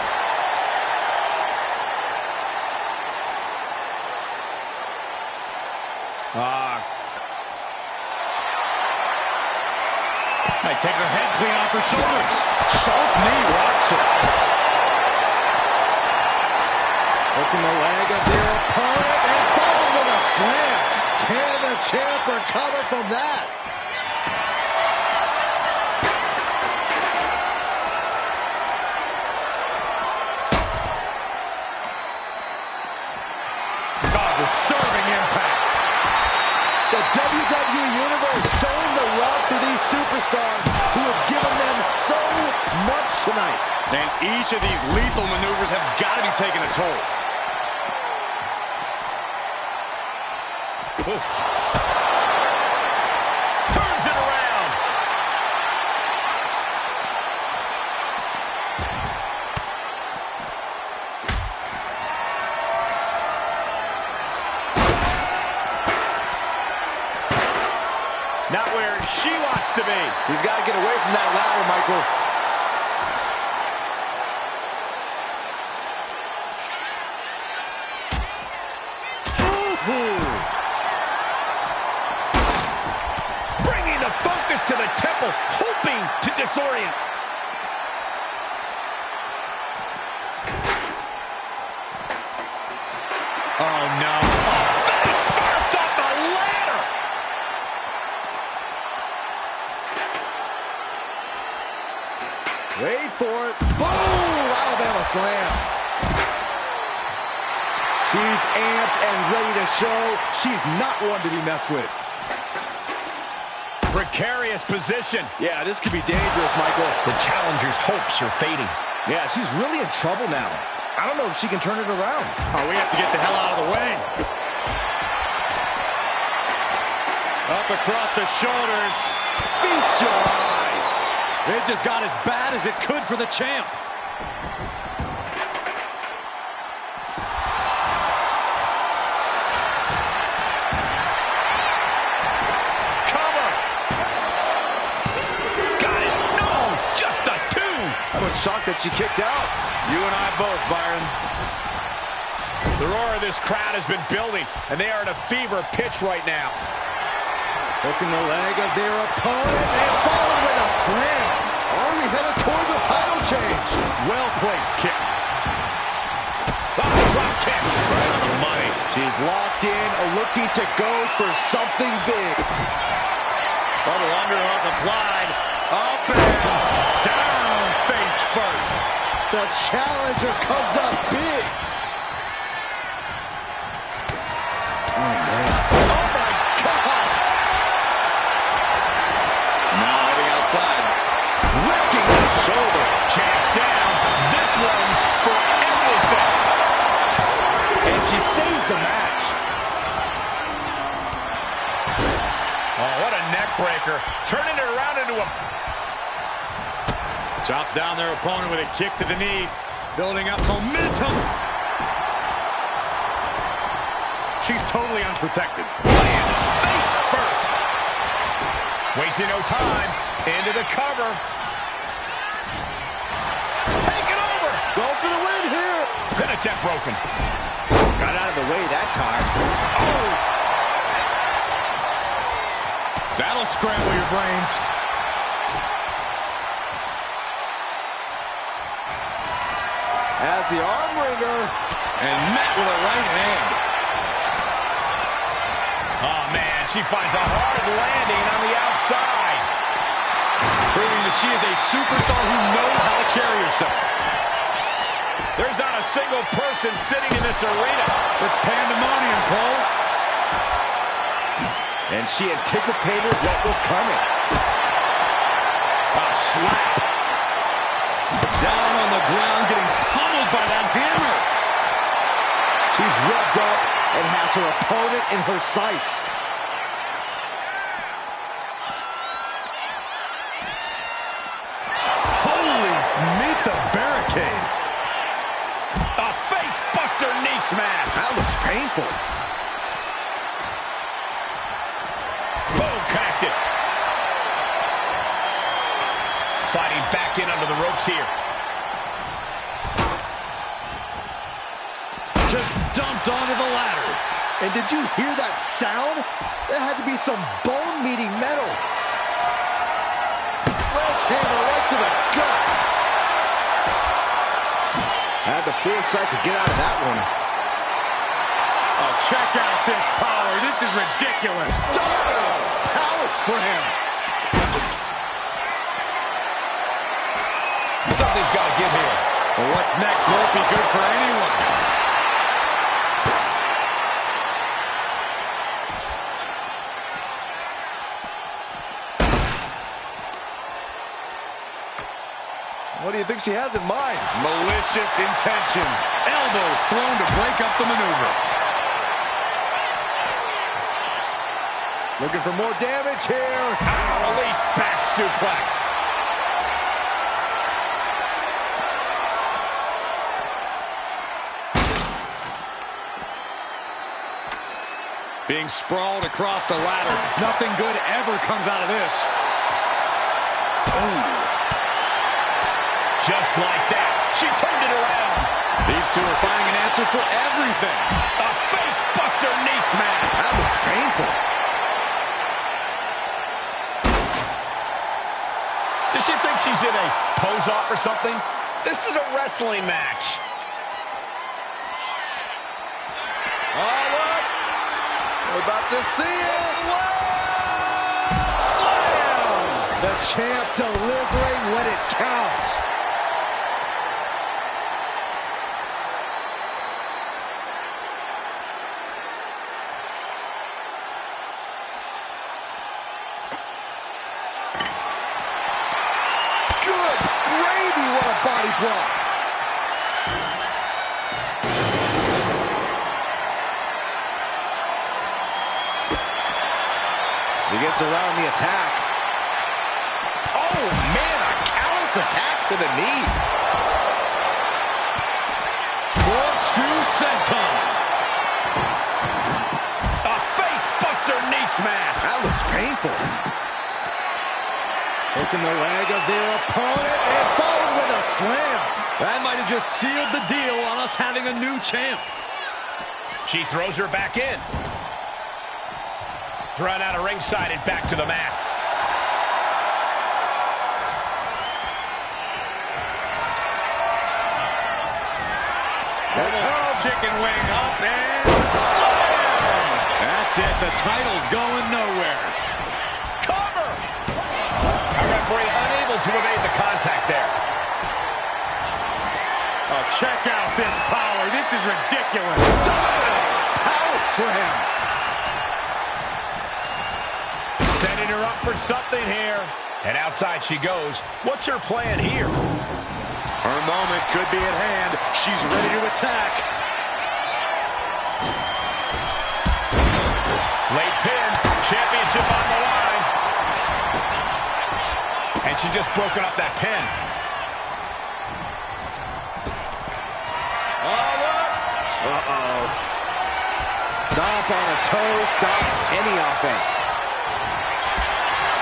Might take her head clean off her shoulders. Sharp knee rocks her. Hooking the leg of their opponent and followed with a slam. Can the champ recover from that? Disturbing impact. The WWE Universe showing the love for these superstars who have given them so much tonight. And each of these lethal maneuvers have got to be taking a toll. Oof. Turns it around. Not where she wants to be. He's got to get away from that ladder, Michael. Bringing the focus to the temple, hoping to disorient. Oh, no. Face first off the ladder. Wait for it. Boom! Alabama slam. She's amped and ready to show she's not one to be messed with. Precarious position. Yeah, this could be dangerous, Michael. The challenger's hopes are fading. Yeah, she's really in trouble now. I don't know if she can turn it around. Oh, we have to get the hell out of the way. Up across the shoulders. Feast your eyes. It just got as bad as it could for the champ. Cover. Got it. No, just a two. I was shocked that she kicked out. You and I both, Byron. The roar of this crowd has been building, and they are at a fever pitch right now. Hooking the leg of their opponent and followed with a slam. Are we headed towards a title change? Well-placed kick. Oh, drop kick. Right on the money. She's locked in, looking to go for something big. Double underhook applied. Up and down face first. The challenger comes up big. Oh, man. Oh, my God. Now heading outside. Wrecking the shoulder. Chance down. This one's for everything. And she saves the match. Oh, what a neck breaker. Turning it around into a... Chops down their opponent with a kick to the knee. Building up momentum. She's totally unprotected. Lands face first. Wasting no time. Into the cover. Take it over. Pin attempt broken. Got out of the way that time. Oh! That'll scramble your brains. As the arm wringer. And met with a right hand. Oh, man, she finds a hard landing on the outside. Proving that she is a superstar who knows how to carry herself. There's not a single person sitting in this arena. It's pandemonium, Cole. And she anticipated what was coming. A slap. Down on the ground, getting pummeled by that hammer. She's revved up and has her opponent in her sights. Holy, meet the barricade. A face buster knee smash. That looks painful. Boom, connected. Sliding back in under the ropes here. Just dumped onto the ladder. And did you hear that sound? That had to be some bone-meeting metal. Sledgehammer right to the gut. Had the foresight to get out of that one. Oh, check out this power. This is ridiculous. Dominance! Power slam! Something's got to give here. Well, what's next won't be good for anyone. What do you think she has in mind? Malicious intentions. Elbow thrown to break up the maneuver. Looking for more damage here. Release back suplex. Being sprawled across the ladder. Nothing good ever comes out of this. Oh. Just like that. She turned it around. These two are finding an answer for everything. A face buster knee smash. That looks painful. Does she think she's in a pose-off or something? This is a wrestling match. Oh, look. We're about to see it. Slam! The champ delivering when it counts. Good gravy, what a body block. He gets around the attack. Oh, man, a callous attack to the knee. Corkscrew senton. A face buster knee smash. That looks painful. Hooking the leg of their opponent and followed with a slam. That might have just sealed the deal on us having a new champ. She throws her back in. Thrown out of ringside and back to the mat. Chicken wing up and slam! That's it. The title's going nowhere. Cover! A referee unable to evade the contact there. Oh, check out this power. This is ridiculous. Dominance! Power slam! Setting her up for something here. And outside she goes. What's her plan here? Her moment could be at hand. She's ready to attack. Late pin. Championship on the line. And she just broken up that pin. Oh, look! Uh-oh. Stomp on a toe stops any offense.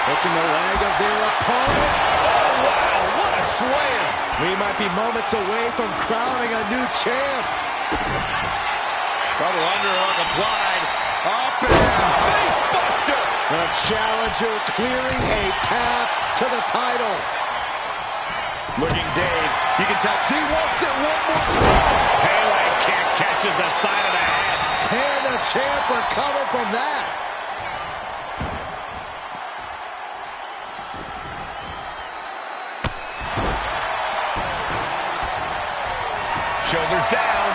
Hooking the leg of their opponent. Oh, wow. What a slam. We might might be moments away from crowning a new champ. Double underhook applied. Up and face buster. The challenger clearing a path to the title. Looking dazed. You can tell She wants it one more time. Pele kick catches the side of the head. Can the champ recover from that? Shoulders down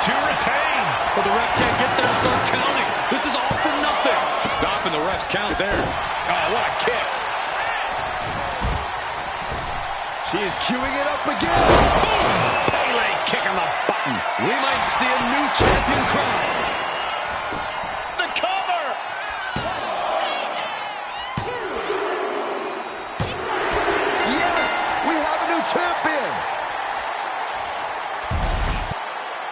to retain. But the ref can't get there and start counting. This is all for nothing. Stopping the ref's count there. Oh, what a kick. She is queuing it up again. Boom! Pele kicking the button. We might see a new champion crowned. The cover. Yes, we have a new champion.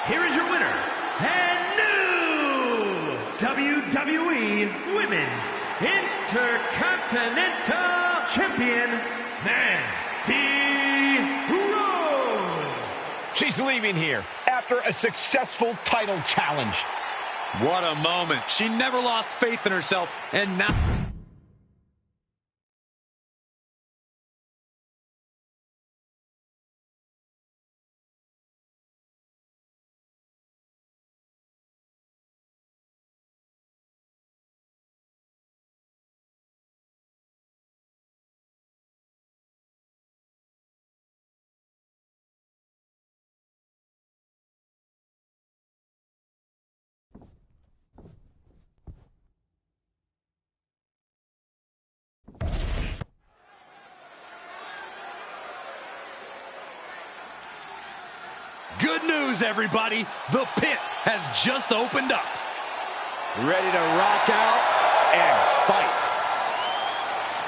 Here is your winner, and new WWE Women's Intercontinental Champion, Mandy Rose. She's leaving here after a successful title challenge. What a moment. She never lost faith in herself, and now... Good news, everybody. The pit has just opened up. Ready to rock out and fight.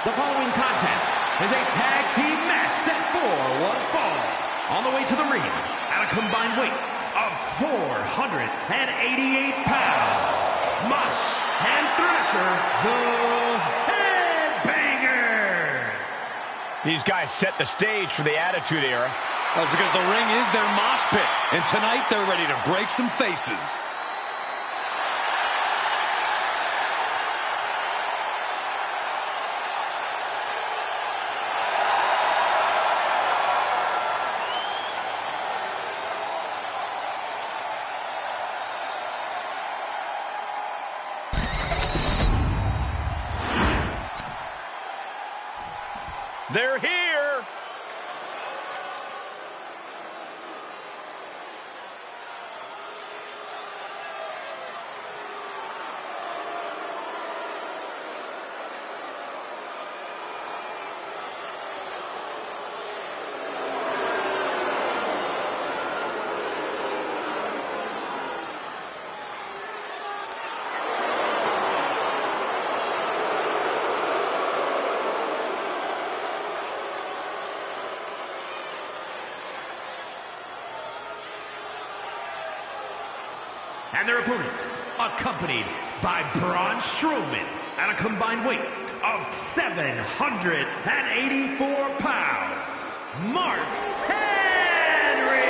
The following contest is a tag team match set for one fall. On the way to the ring, at a combined weight of 488 pounds, Mosh and Thrasher, the Headbangers. These guys set the stage for the Attitude Era. That's because the ring is their mosh pit, and tonight they're ready to break some faces. They're here. And their opponents, accompanied by Braun Strowman at a combined weight of 784 pounds, Mark Henry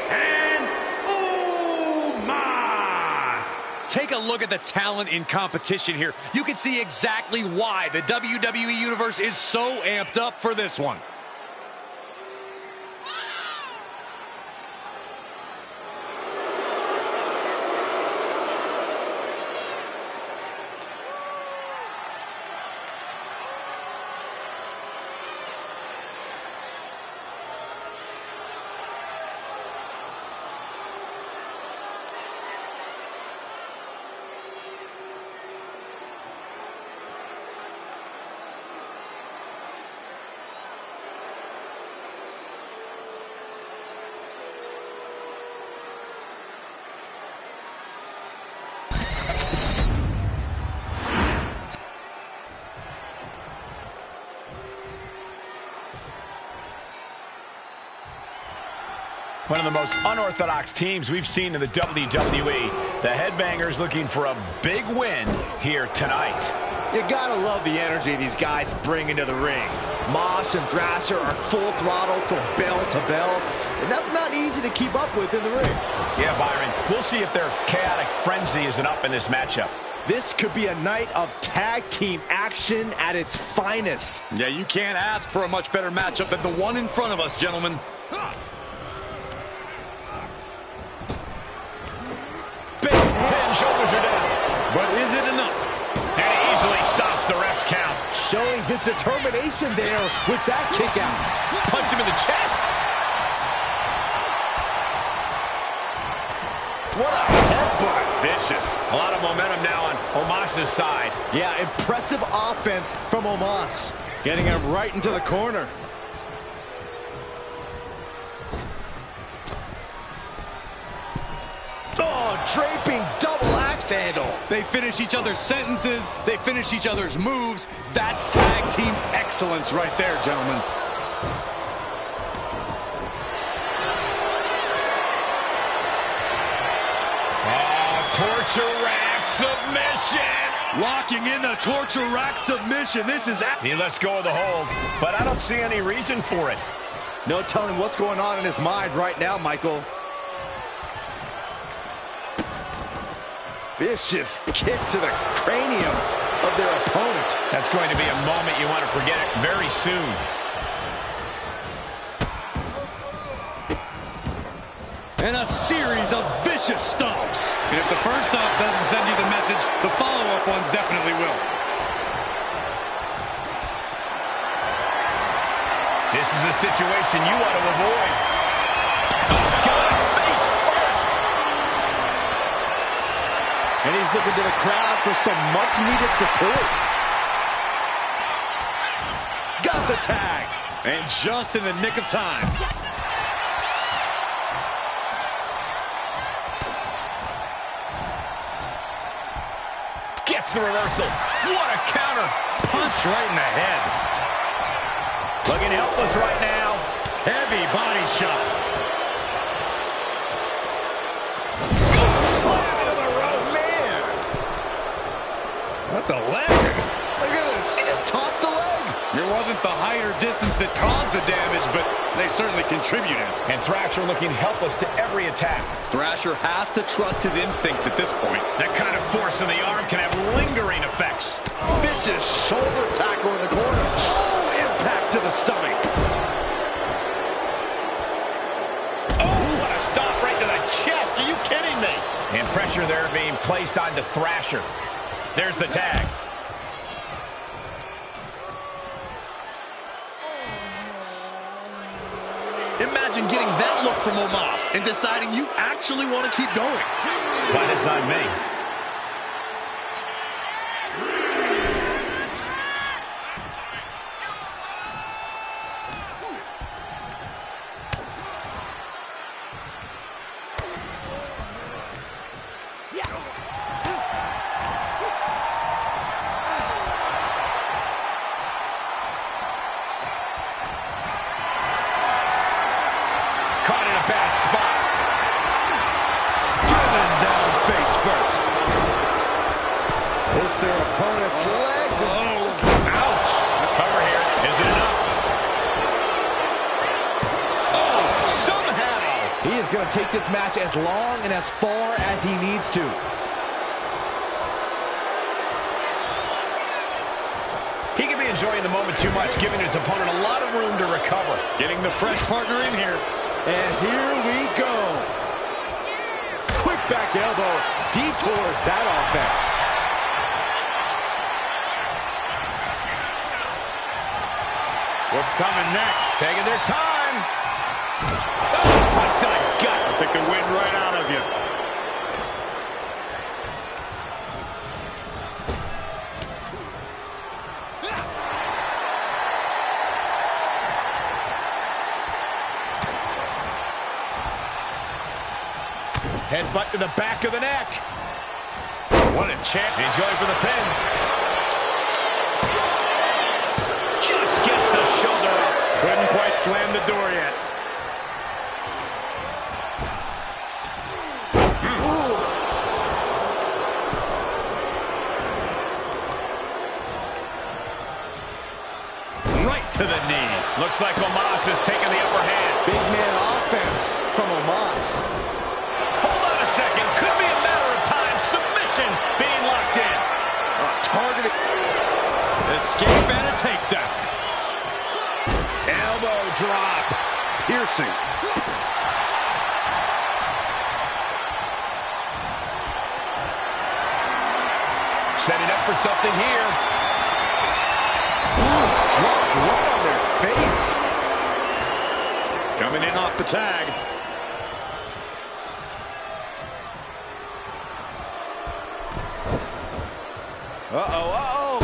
and Omos. Take a look at the talent in competition here. You can see exactly why the WWE Universe is so amped up for this one. One of the most unorthodox teams we've seen in the WWE. The Headbangers looking for a big win here tonight. You gotta love the energy these guys bring into the ring. Mosh and Thrasher are full throttle from bell to bell, and that's not easy to keep up with in the ring. Yeah, Byron, we'll see if their chaotic frenzy isn't up in this matchup. This could be a night of tag team action at its finest. Yeah, you can't ask for a much better matchup than the one in front of us, gentlemen. Big pin, shoulders are down. But is it enough? And he easily stops the ref's count. Showing his determination there with that kick out. Punch him in the chest. What a headbutt. Vicious. A lot of momentum now on Omos's side. Yeah, impressive offense from Omos. Getting him right into the corner. Oh, draping double axe handle. They finish each other's sentences. They finish each other's moves. That's tag team excellence right there, gentlemen. Torture rack submission. Locking in the torture rack submission. This is... He lets go of the hold, but I don't see any reason for it. No telling what's going on in his mind right now, Michael. Vicious kicks to the cranium of their opponent. That's going to be a moment you want to forget it very soon. And a series of vicious stomps. And if the first stomp doesn't send you the message, the follow-up ones definitely will. This is a situation you want to avoid. Oh, God, face first. And he's looking to the crowd for some much-needed support. Got the tag. And just in the nick of time. Gets the reversal. What a counter. Punch right in the head. Looking helpless right now. Heavy body shot. Slam into the ropes. Man. What the leg? Look at this. He just tossed the leg. It wasn't the height or distance that caused the damage, but they certainly contributed. And Thrasher looking helpless to every attack. Thrasher has to trust his instincts at this point. That kind of force in the arm can have lingering effects. Vicious shoulder tackle in the corner. Oh, impact to the stomach. Oh, what a stop right to the chest. Are you kidding me? And pressure there being placed onto Thrasher. There's the tag. Imagine getting that look from Omos and deciding you actually want to keep going. But it's not me. Caught in a bad spot. Driven down face first. Hits their opponent's legs. Ouch. Cover here. Is it enough? Oh, somehow. He is going to take this match as long and as far as he needs to. He can be enjoying the moment too much, giving his opponent a lot of room to recover. Getting the fresh partner in here. And here we go. Quick back elbow detours that offense. What's coming next? Taking their time. Oh, punch to the gut. They can win right out of you. Headbutt to the back of the neck. What a chance. He's going for the pin. Just gets the shoulder up. Couldn't quite slam the door yet. Right to the Looks like Omos is taking the upper hand. Big man offense from Omos. Hold on a second. Could be a matter of time. Submission being locked in. Targeted. Escape and a takedown. Elbow drop. Piercing. Setting up for something here. Dropped right on their face. Coming in off the tag. Uh-oh.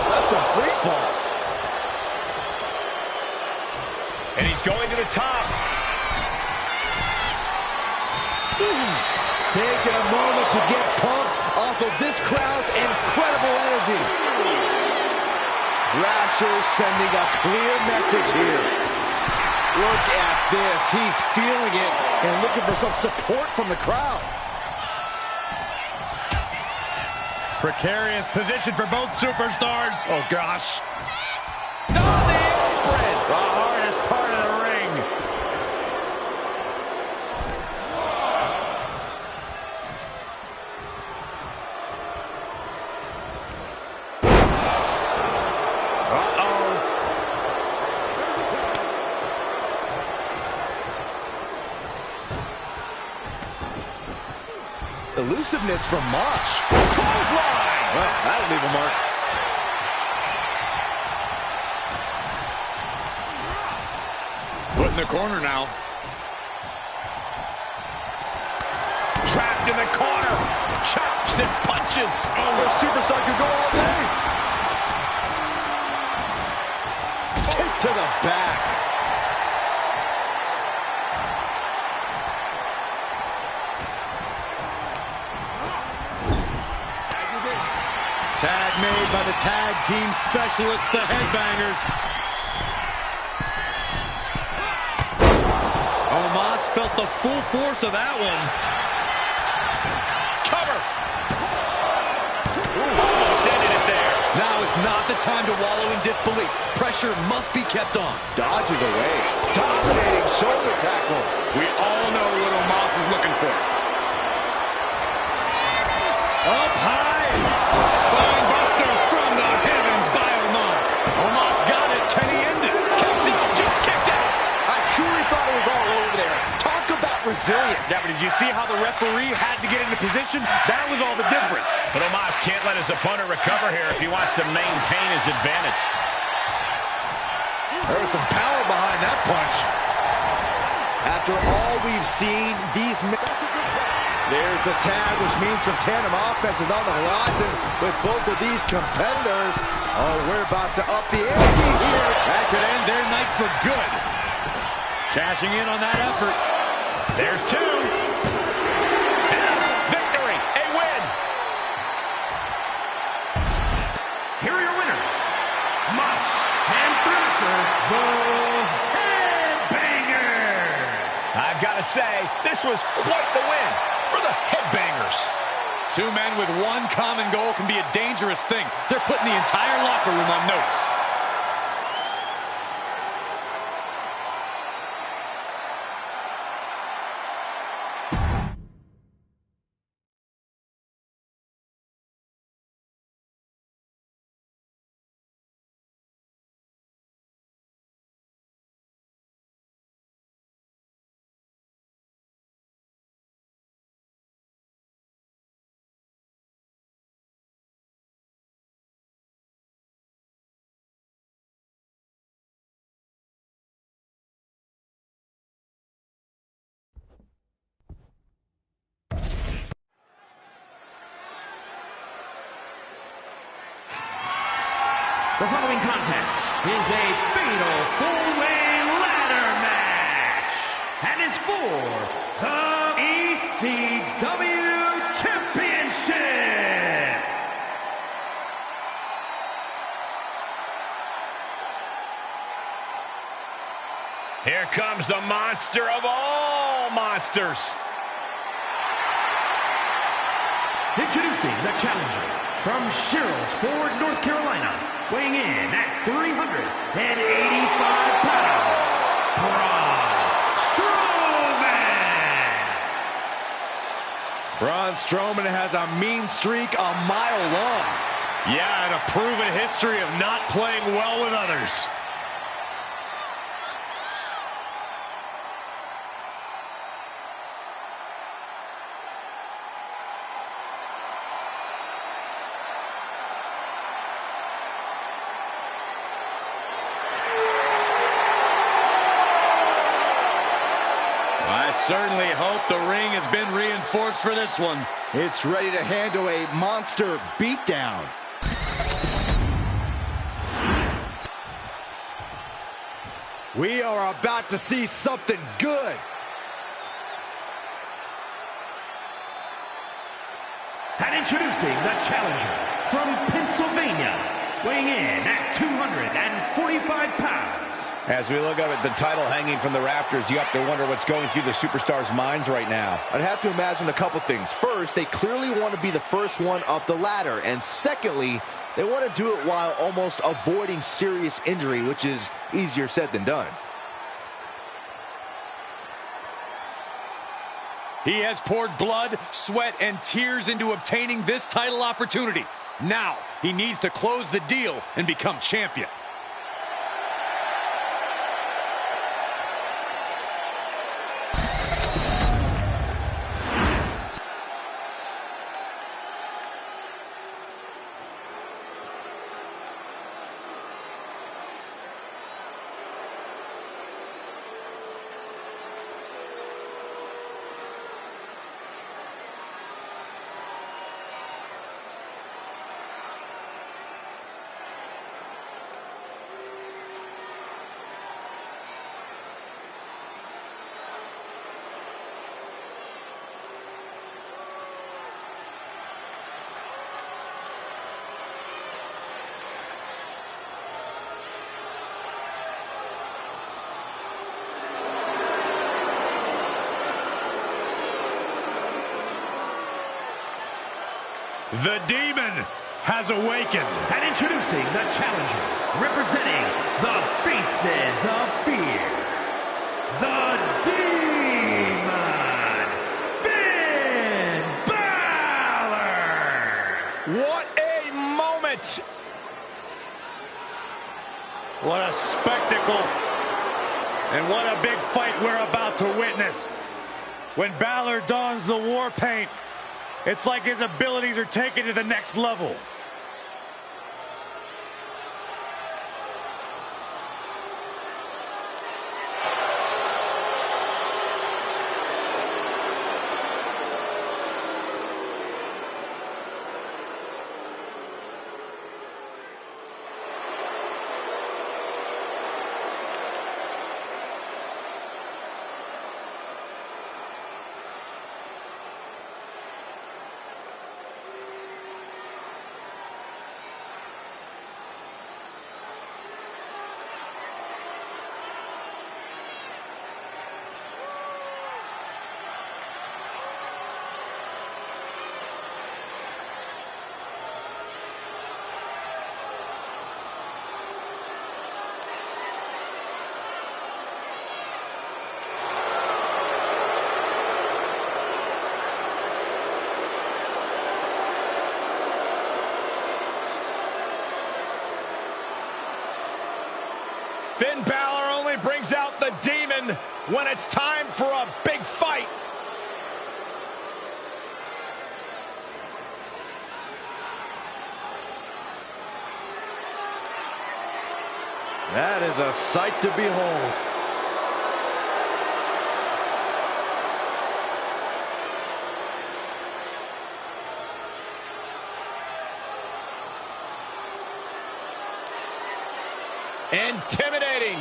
That's a free fall. And he's going to the top. Taking a moment to get pumped off of this crowd's incredible energy. Thrasher sending a clear message here. Look at this. He's feeling it and looking for some support from the crowd. Precarious position for both superstars. Oh, gosh. On the apron. The hardest part of the ring. Elusiveness from Mosh. Clothesline. Well, that'll leave a mark. Put in the corner now. Trapped in the corner. Chops and punches. Oh, the superstar could go all day. Kick to the back. Tag made by the tag team specialists, the Headbangers. Omos felt the full force of that one. Cover. Almost ended it there. Now is not the time to wallow in disbelief. Pressure must be kept on. Dodges away. Dominating shoulder tackle. We all know what Omos is looking for. Up high. Spine buster from the heavens by Omos. Omos got it. Can he end it? Casey just kicked out. I truly thought it was all over there. Talk about resilience. Yeah, but did you see how the referee had to get into position? That was all the difference. But Omos can't let his opponent recover here if he wants to maintain his advantage. There was some power behind that punch. After all we've seen, there's the tag, which means some tandem offense is on the horizon with both of these competitors. Oh, we're about to up the ante here. That could end their night for good. Cashing in on that effort. There's two. And a victory, a win. Here are your winners. Mosh and Thrasher, the Headbangers. I've got to say, this was quite the win for the Headbangers. Two men with one common goal can be a dangerous thing. They're putting the entire locker room on notice. The following contest is a fatal four-way ladder match and is for the ECW Championship. Here comes the monster of all monsters. Introducing the challenger from Sherrills Ford, North Carolina, weighing in at 385 pounds, Braun Strowman. Braun Strowman has a mean streak a mile long. Yeah, and a proven history of not playing well with others. I certainly hope the ring has been reinforced for this one. It's ready to handle a monster beatdown. We are about to see something good. And introducing the challenger from Pennsylvania, weighing in at 245 pounds. As we look up at the title hanging from the rafters, you have to wonder what's going through the superstars' minds right now. I'd have to imagine a couple things. First, they clearly want to be the first one up the ladder. And secondly, they want to do it while almost avoiding serious injury, which is easier said than done. He has poured blood, sweat, and tears into obtaining this title opportunity. Now, he needs to close the deal and become champion. The Demon has awakened. And introducing the challenger, representing the Faces of Fear, the Demon, Finn Balor! What a moment! What a spectacle. And what a big fight we're about to witness. When Balor dons the war paint, it's like his abilities are taken to the next level. Finn Balor only brings out the Demon when it's time for a big fight. That is a sight to behold. Intimidating.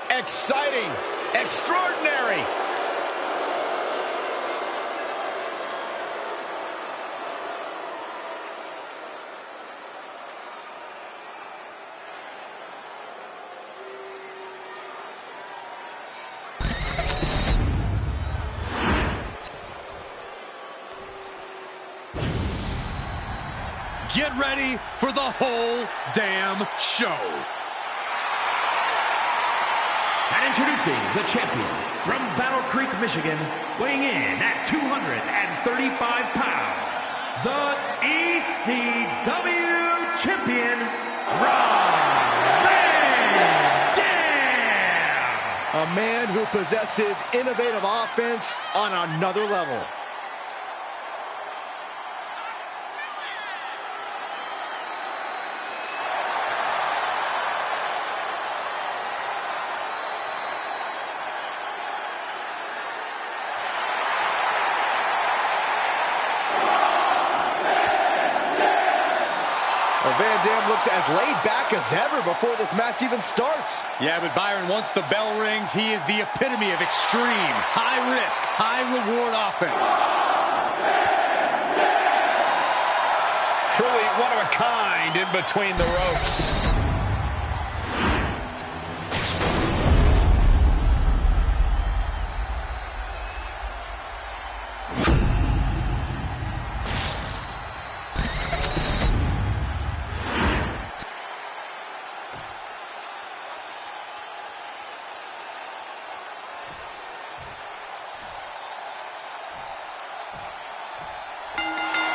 Exciting. Extraordinary. get ready for the whole damn show. And introducing the champion from Battle Creek, Michigan, weighing in at 235 pounds, the ECW champion, Rob Van Dam! A man who possesses innovative offense on another level. Van Dam looks as laid back as ever before this match even starts. Yeah, but Byron, once the bell rings, he is the epitome of extreme, high-risk, high-reward offense. Truly one of a kind in between the ropes.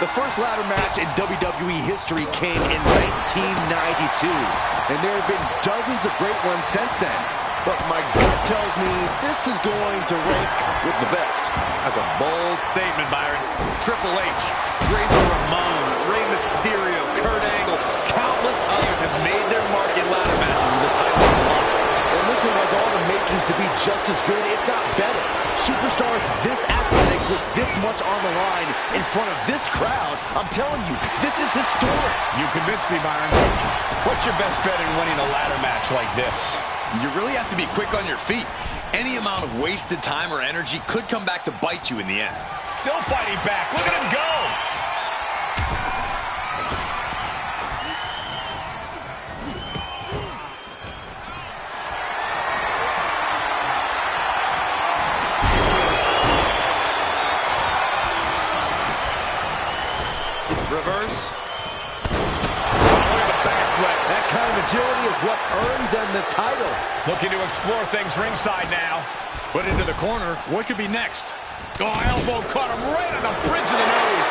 The first ladder match in WWE history came in 1992, and there have been dozens of great ones since then. But my gut tells me this is going to rank with the best. That's a bold statement, Byron. Triple H, Razor Ramon, Rey Mysterio, Kurt Angle, countless others have made their mark in ladder matches with the title on the line. And this one has all the makings to be just as good, if not better. Superstars this athletic with this much on the line in front of this crowd, I'm telling you, this is historic. You convinced me, Byron. What's your best bet in winning a ladder match like this? You really have to be quick on your feet. Any amount of wasted time or energy could come back to bite you in the end. Still fighting back. Look at him go. Reverse. Following the backflip. That kind of agility is what earned them the title. Looking to explore things ringside now. Put into the corner. What could be next? Oh, elbow caught him right on the bridge of the nose.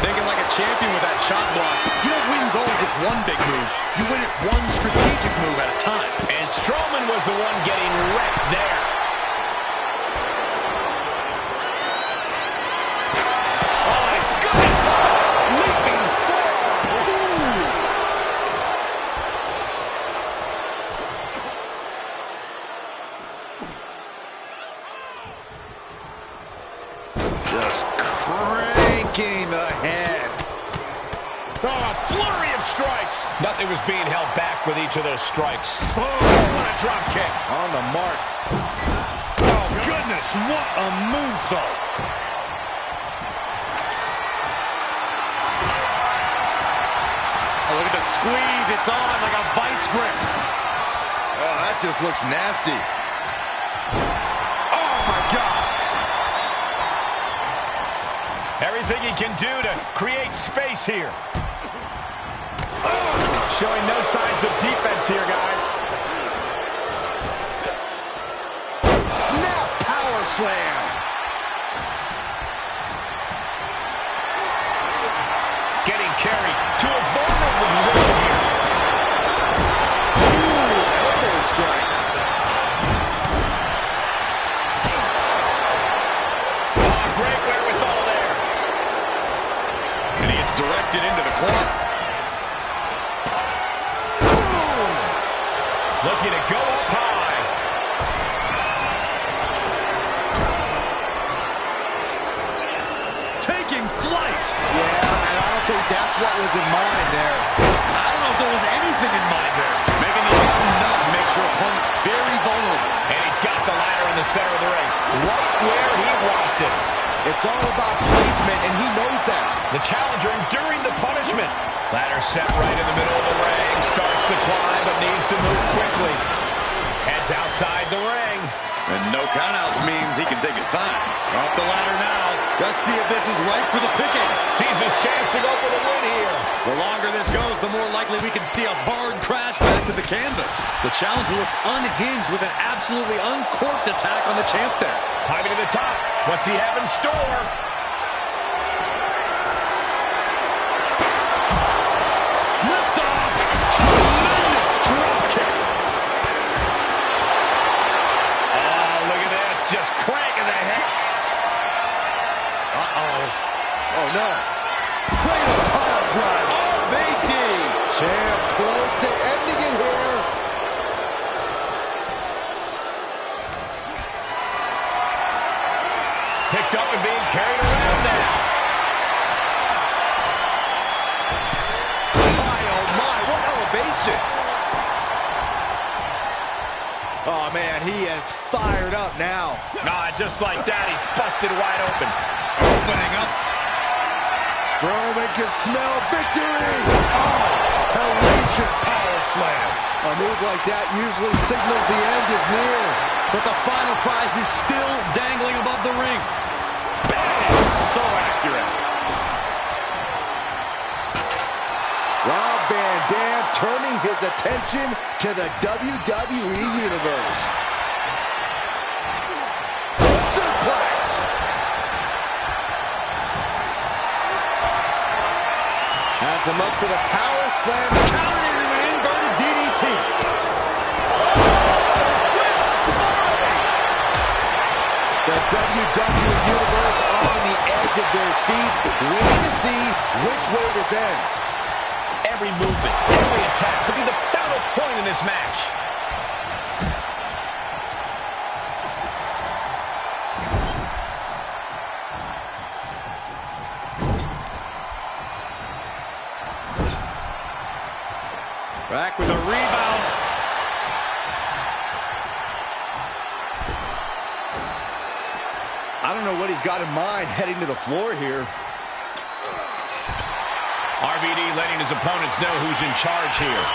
Thinking like a champion with that chop block. You don't win gold with one big move. You win it one strategic move at a time. And Strowman was the one getting wrecked there. Just cranking the head. Oh, a flurry of strikes. Nothing was being held back with each of those strikes. Oh, what a drop kick. On the mark. Oh, goodness, what a moonsault. Oh, look at the squeeze. It's on like a vice grip. Oh, that just looks nasty. Oh, my God. Everything he can do to create space here. Showing no signs of defense here, guys. Snap power slam. Getting carried to a vulnerable position here. Ooh, elbow strike. Oh, great wherewithal there. And he gets directed into the corner. Looking to go up high. Taking flight. Yeah, and I don't think that's what was in mind there. I don't know if there was anything in mind there. Making the button nut makes your opponent very vulnerable. And he's got the ladder in the center of the ring. Right where he wants it. It's all about placement, and he knows that. The challenger enduring the punishment. Ladder set right in the middle of the ring. Starts to climb, but needs to move quickly. Heads outside the ring. And no countouts means he can take his time. Up the ladder now. Let's see if this is right for the picking. Sees his chance to go for the win here. The longer this goes, the more likely we can see a hard crash back to the canvas. The challenger looked unhinged with an absolutely uncorked attack on the champ there. Climbing to the top. What's he have in store? Lift off. Tremendous drop kick. Oh, look at this. Just cranking the head. Oh, no. Cradle pile drive. RVD. Champ close to ending it here. Picked up and being carried around now. My, oh my, what elevation. Oh man, he is fired up now. Nah, just like that, he's busted wide open. Opening up. Strowman can smell victory. Oh, hellacious power slam. A move like that usually signals the end is near. But the final prize is still dangling above the ring. Bang! So accurate. Rob Van Dam turning his attention to the WWE Universe. Suplex. Has him up for the power slam. Countered into an inverted DDT. The WWE Universe on the edge of their seats, waiting to see which way this ends. Every movement, every attack could be the pivotal point in this match. Back with a rebound. I don't know what he's got in mind heading to the floor here. RVD letting his opponents know who's in charge here.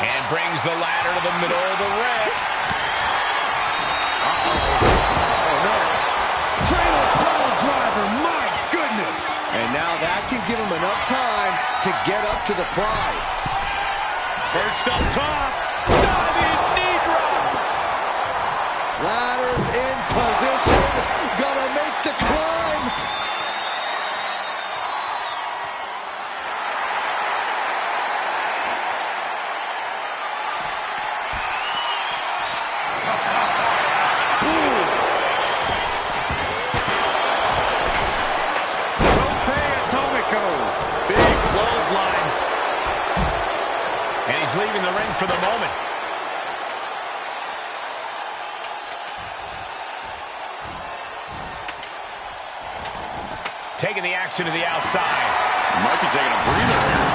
And brings the ladder to the middle of the ring. Oh no. Cradle pole driver, my goodness. And now that can give him enough time to get up to the prize. Perched up top. Diving knee drop. Ladder's in position. Gonna make the climb. Big clothesline. And he's leaving the ring for the moment. Taking the action to the outside. Might be taking a breather here.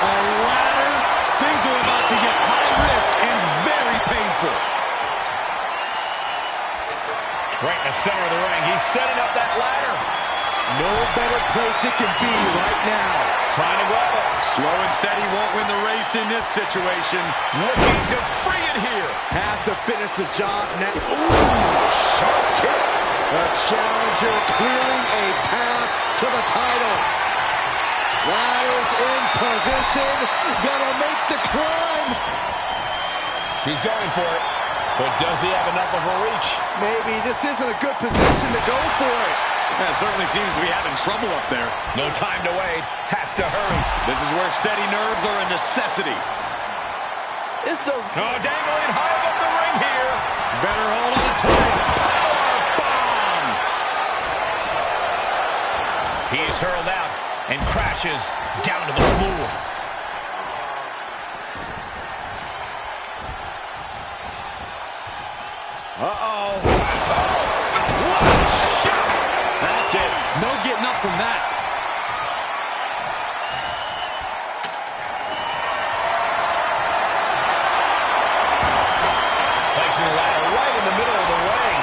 A ladder. Things are about to get high risk and very painful. Right in the center of the ring. He's setting up that ladder. No better place it can be right now. Trying to grab it. Slow and steady won't win the race in this situation. Looking to free it here. Have to finish the job now. Ooh, sharp kick. The challenger clearing a path to the title. Ladder's in position. Gonna make the climb. He's going for it. But does he have enough of a reach? Maybe this isn't a good position to go for it. That certainly seems to be having trouble up there. No time to wait. Has to hurry. This is where steady nerves are a necessity. It's a... Oh, dangling high above the ring here. Better hold on tight. Power bomb. He is hurled out and crashes down to the floor. Uh-oh. What a shot! That's it. No getting up from that. Placing the ladder right in the middle of the ring.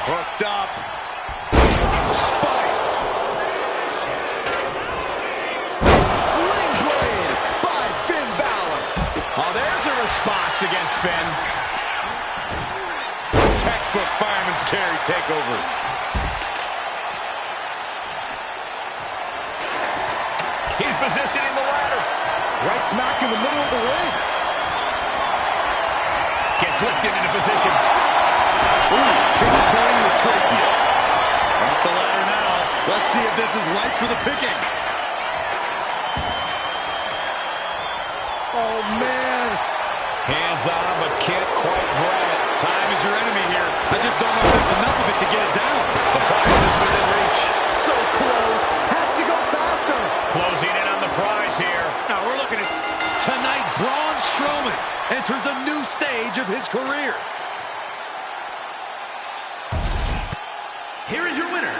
Hooked up. Spiked. Sling blade by Vince the spots against Finn. Textbook fireman's carry takeover. He's positioning the ladder. Right smack in the middle of the ring. Gets lifted into position. Ooh, penetrating the trachea. Off the ladder now. Let's see if this is ripe for the picking. Oh, man. Hands on, but can't quite grab it. Time is your enemy here. I just don't know if there's enough of it to get it down. The prize is within reach. So close. Has to go faster. Closing in on the prize here. Now we're looking at tonight. Braun Strowman enters a new stage of his career. Here is your winner,